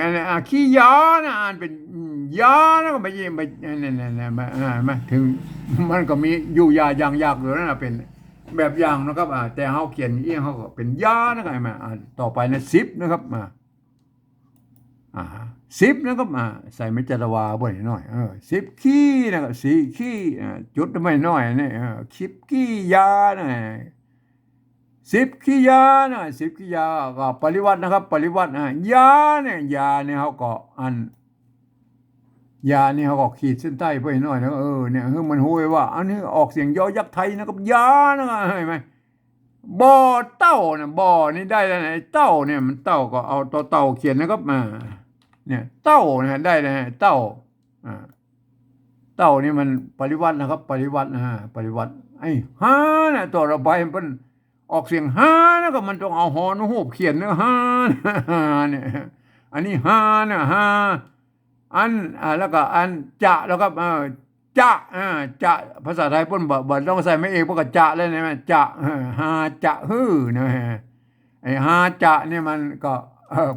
ขี้ยานะอ่านเป็นยานะก็ไม่ใช่นั่นมาถึงมันก็มีอยู่ยาอย่างยากอยู่นั่นนะเป็นแบบอย่างนะครับแต่เฮาเขียนเฮาก็เป็นยานะครับมาต่อไปนะ10นะครับ อ่า10นะครับใส่ไม่จัตวาบ่หน่อย10ขี้นะครับ4ขี้จุดไม่น้อยนี่10ขี้ยานะ10ขี้ยานะ10ขี้ยาก็ปริวัตินะครับปริวัติยาเนี่ยเขาก็ยานี่เขาก็ขีดเส้นใต้ไปหน่อยนะเนี่ยมันหูยว่าอันนี้ออกเสียงยอยักษ์ไทยนะครับยานะเห็นไหมบ่อเต้าเนี่ยบ่อนี่ได้แล้วไอ้เต้าเนี่ยมันเต้าก็เอาตัวเต้าเขียนนะครับเนี่ยเต้าเนี่ยได้เลยเต้าเต้านี่มันปริวัตินะครับปริวัติปริวัติไอ้ฮาเนี่ยตัวระบายมันออกเสียงฮานะก็มันต้องเอาหอนหูเขียนนะฮาเนี่ยอันนี้ฮาเนี่ยฮาแล้วก็จะแล้วก็จะภาษาไทยปุ่นบ่ต้องใส่ไม่เอกเพราะก็จะเลยนะจะฮาจะฮือนะไอ้ฮาจะนี่มันก็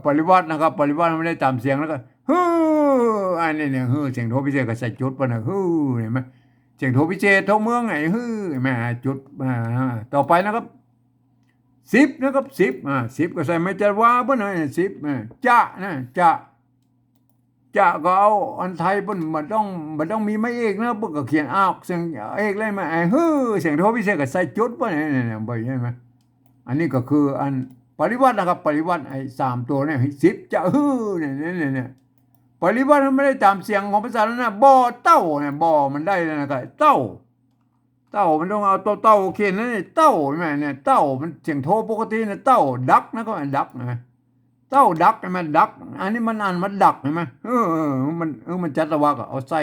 ปริวัตินะครับปริวัติไม่ได้ตามเสียงแล้วก็ฮืออันนี้เนี่ยฮือเสียงโทพิเศษก็ใส่จุดป่ะนะฮือเห็นไหมเสียงโทพิเศษโทเมืองไอ้ฮือแม่จุดต่อไปนะครับ10นะครับ10ก็ใส่ไม่จะว่าป่ะนะ10จะนะจะก็เอาอันไทยปุ่นมันต้องมีไม่เอกนะปุ่นก็เขียนออกเสียงเอกเลยมาไอ้ฮือเสียงโทพิเศษก็ใส่จุดป่ะเนี่ยบ่อยใช่ไหมอันนี้ก็คือปริวัตินะครับปริวัติไอ้3ตัวเนี่ย10จะฮือเนี่ยปริวัติมันไม่ได้ตามเสียงของภาษาแล้วนะบ่อเต้าเนี่ยบ่อมันได้แล้วนะครับเต้ามันต้องเอาตัวเต้าเขียนนั่นเต้าใช่ไหมเนี่ยเต้ามันเสียงโทปกติเนี่ยเต้าดักนะก็ดักนะเต้าดักใช่ไหมดักอันนี้มันมันดักใช่ไหมมันจัตวาก็เอาใส่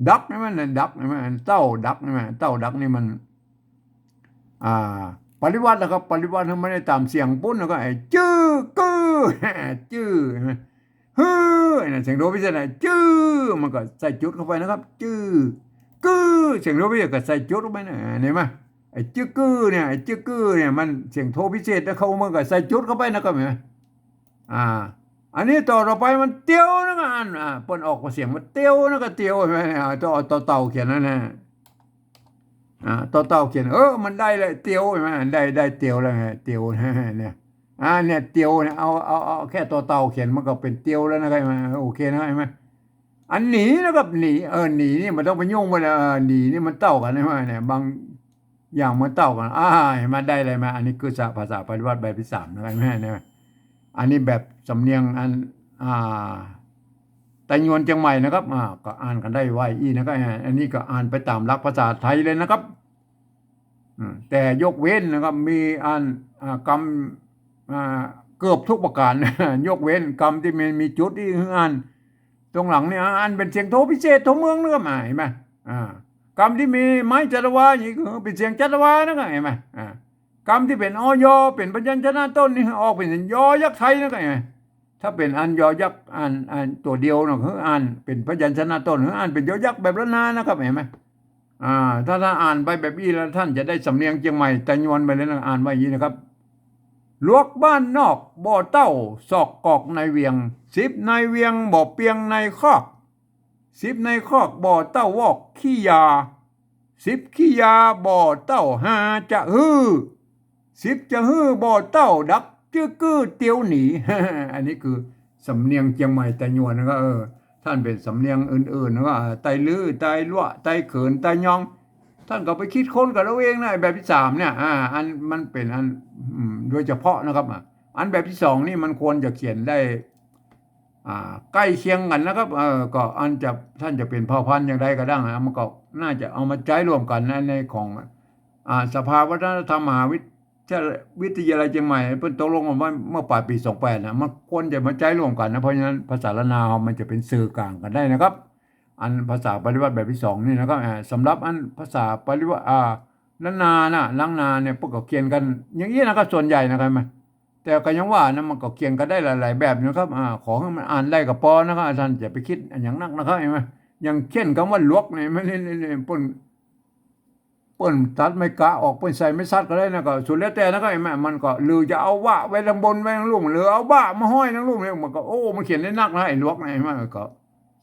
ดักใช่ไหมเนี่ยดักใช่ไหมเต้าดักใช่ไหมเต้าดักนี่มันปริวัตินะครับปริวัติมันไม่ได้ตามเสียงปุ้นแล้วก็ไอ้จื้อกือจื้อใช่ไหมฮือเสียงโดพิเศษจื้อมันก็ใส่จุดเข้าไปนะครับจื้อกือเสียงโดพิเศษก็ใส่จุดเข้าไปนะเห็นไหมไอ้จื้อกือเนี่ยไอ้จื้อกือเนี่ยมันเสียงโทพิเศษแล้วเขามันก็ใส่จุดเข้าไปนะครับเห็นไหมอันนี้ต่อไปมันเตียวนะกันเปิ้นออกเสียงมันเตียวนะก็เตียวใช่ไหมต่อเต่าเขียนนั่นนะต่อเต่าเขียนมันได้เลยเตียวใช่ไหมได้เตียวแล้วไงเตียวเนี่ยเนี่ยเตียวเนี่ยเอาแค่ต่อเต่าเขียนมันก็เป็นเตียวแล้วนะครับโอเคนะใช่ไหมอันหนีนะครับหนีหนีนี่มันต้องไปยุ่งมันหนีนี่มันเต่ากันใช่ไหมเนี่ยบางอย่างมันเต่ากันเห็นไหมได้เลยไหมอันนี้คือภาษาปฏิวัติแบบที่3นะครับแม่เนี่ยอันนี้แบบสำเนียงแต่ยวนเชียงใหม่นะครับก็อ่านกันได้ไวนะครับอันนี้ก็อ่านไปตามหลักภาษาไทยเลยนะครับแต่ยกเว้นนะครับมีกรรมเกือบทุกประการยกเว้นกรรมที่มีจุดที่ตรงหลังเนี่ยเป็นเสียงโทพิเศษโทเมืองนะครับเห็นไหมกรรมที่มีไม้จัตวาอย่างนี้คือเป็นเสียงจัตวานะครับเห็นไหมกรรมที่เป็นอยเป็นพยัญชนะต้นนี่ออกเป็นยอยักษ์ไทยนะครับถ้าเป็นยอยักษ์ตัวเดียวนะคือเป็นพยัญชนะต้นหรือเป็นยอยักษ์แบบละนานะครับเห็นไหมถ้าอ่านไปแบบนี้แล้วท่านจะได้สำเนียงเชียงใหม่แต่ยวนไปเลยนะอ่านไว้อย่างนี้นะครับลวกบ้านนอกบ่อเต้าศอกกอกในเวียง10ในเวียงบ่อเปียงในคอก10ในคอกบ่อเต้าวอกขี้ยา10ขี้ยาบ่อเต้าจะฮือ10จะฮือบ่อเต้าดักจื้อกื้อเตียวหนี อันนี้คือสำเนียงเชียงใหม่แต่ยวนนะครับท่านเป็นสำเนียงอื่นๆนะครับไตลื้อไตลั่วไตเขินไตยองท่านก็ไปคิดค้นกับเราเองนะแบบที่3เนี่ยมันเป็นโดยเฉพาะนะครับอันแบบที่2นี่มันควรจะเขียนได้ใกล้เคียงกันนะครับก็ท่านจะเป็นเผ่าพันธุ์อย่างใดก็ได้มันก็น่าจะเอามาใช้ร่วมกันในของสภาวัฒนธรรมมหาวิทยาลัยเชียงใหม่เพิ่นตกลงกันว่าเมื่อปลายปี28นะมันควรจะมาใช้ร่วมกันนะเพราะฉะนั้นภาษาละนาวมันจะเป็นสื่อกลางกันได้นะครับภาษาปฏิวัติแบบที่2นี่นะครับสำหรับภาษาปฏิวัติละนาล้างนาเนี่ยพวกก็เขียนกันอย่างนี้นะครับส่วนใหญ่นะครับแต่ก็ยังว่านะมันก็เขียนกันได้หลายๆแบบนะครับขอให้มันอ่านได้ก็พอนะครับท่านอย่าไปคิดอย่างนักนะครับเห็นไหมอย่างเช่นคำว่าลวกเนี่ยไม่เปิ้นตัดไม่กะออกเปิ้นใส่ไม่ซัดก็ได้นะก็สุดแล้วแต่นะครับเห็นไหมมันก็หรือจะเอาว่าไว้ทางบนไว้ทางลุ่มหรือเอาบ้ามาห้อยทางลุ่มเนี่ยมันก็มันเขียนได้นักนะไอ้ลวกเนี่ยเห็นไหมก็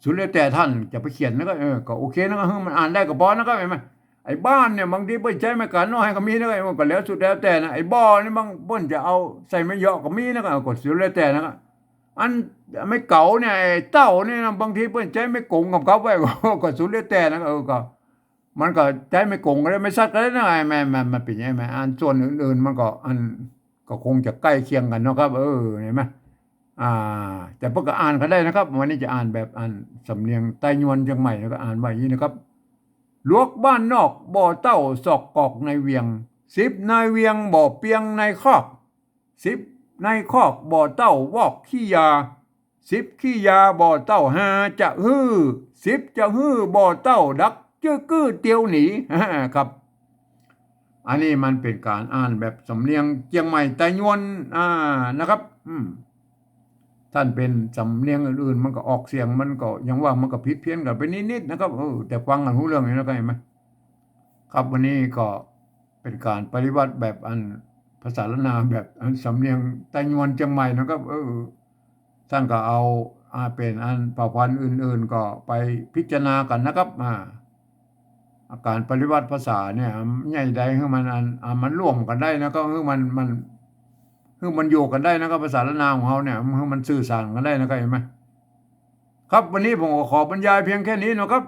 สุดแล้วแต่ท่านจะไปเขียนนะครับก็โอเคนะครับมันอ่านได้ก็พอนะครับเห็นไหมไอ้บ้านเนี่ยบางทีเปิ้นใช้ไม่กันน้อยก็มีนะครับมันก็แล้วสุดแล้วแต่นะไอ้บ่อนี่บางเปิ้นจะเอาใส่ไม่เยอะก็มีนะครับก็สุดแล้วแต่นะครับ อันไม่เก๋าเนี่ยไอ้เต้าเนี่ยนะบางทีเพิ่นใจไม่กงกับเขาไว้ ก็สุดแล้วแต่นะก็มันก็ใจไม่กงก็ได้ไม่ซัดก็ได้นะไอ้แม่มันเป็นยังไงอันส่วนอื่นๆมันก็อันก็คงจะใกล้เคียงกันเนาะครับเห็นไหมอ่าแต่เพิ่นก็อ่านก็ได้นะครับวันนี้จะอ่านแบบอ่านสำเนียงไต้ยวนเชียงใหม่แล้วก็อ่านว่าอย่างนี้นะครับลวกบ้านนอกบ่อเต้าศอกกอกในเวียง10นายเวียงบ่อเปียงในคอก10ในคอกบ่อเต้าวอกขี้ยา10ขี้ยาบ่อเต้าหาจะฮื้อ10จะฮื้อบ่อเต้าดักจื้อกื้อเตียวหนี ครับอันนี้มันเป็นการอ่านแบบสำเนียงเชียงใหม่ไต้ยวนนะครับท่านเป็นสำเนียงอื่นๆมันก็ออกเสียงมันก็ยังว่ามันก็ผิดเพี้ยนกันไปนิดๆนะครับแต่ฟังกันรู้เรื่องอยู่นะก็เห็นไหมครับวันนี้ก็เป็นการปฏิบัติแบบอันภาษาละนาแบบอันสำเนียงไต้ยวนเชียงใหม่นะครับท่านก็เอาเป็นอันเผ่าพันธุ์อื่นๆก็ไปพิจารณากันนะครับอาการปฏิบัติภาษาเนี่ยใหญ่ใดให้มันมันร่วมกันได้นะก็ให้มันอยู่กันได้นะครับภาษาละนามของเขาเนี่ยให้มันสื่อสารกันได้นะครับเห็นไหมครับวันนี้ผมก็ขอบรรยายเพียงแค่นี้นะครับ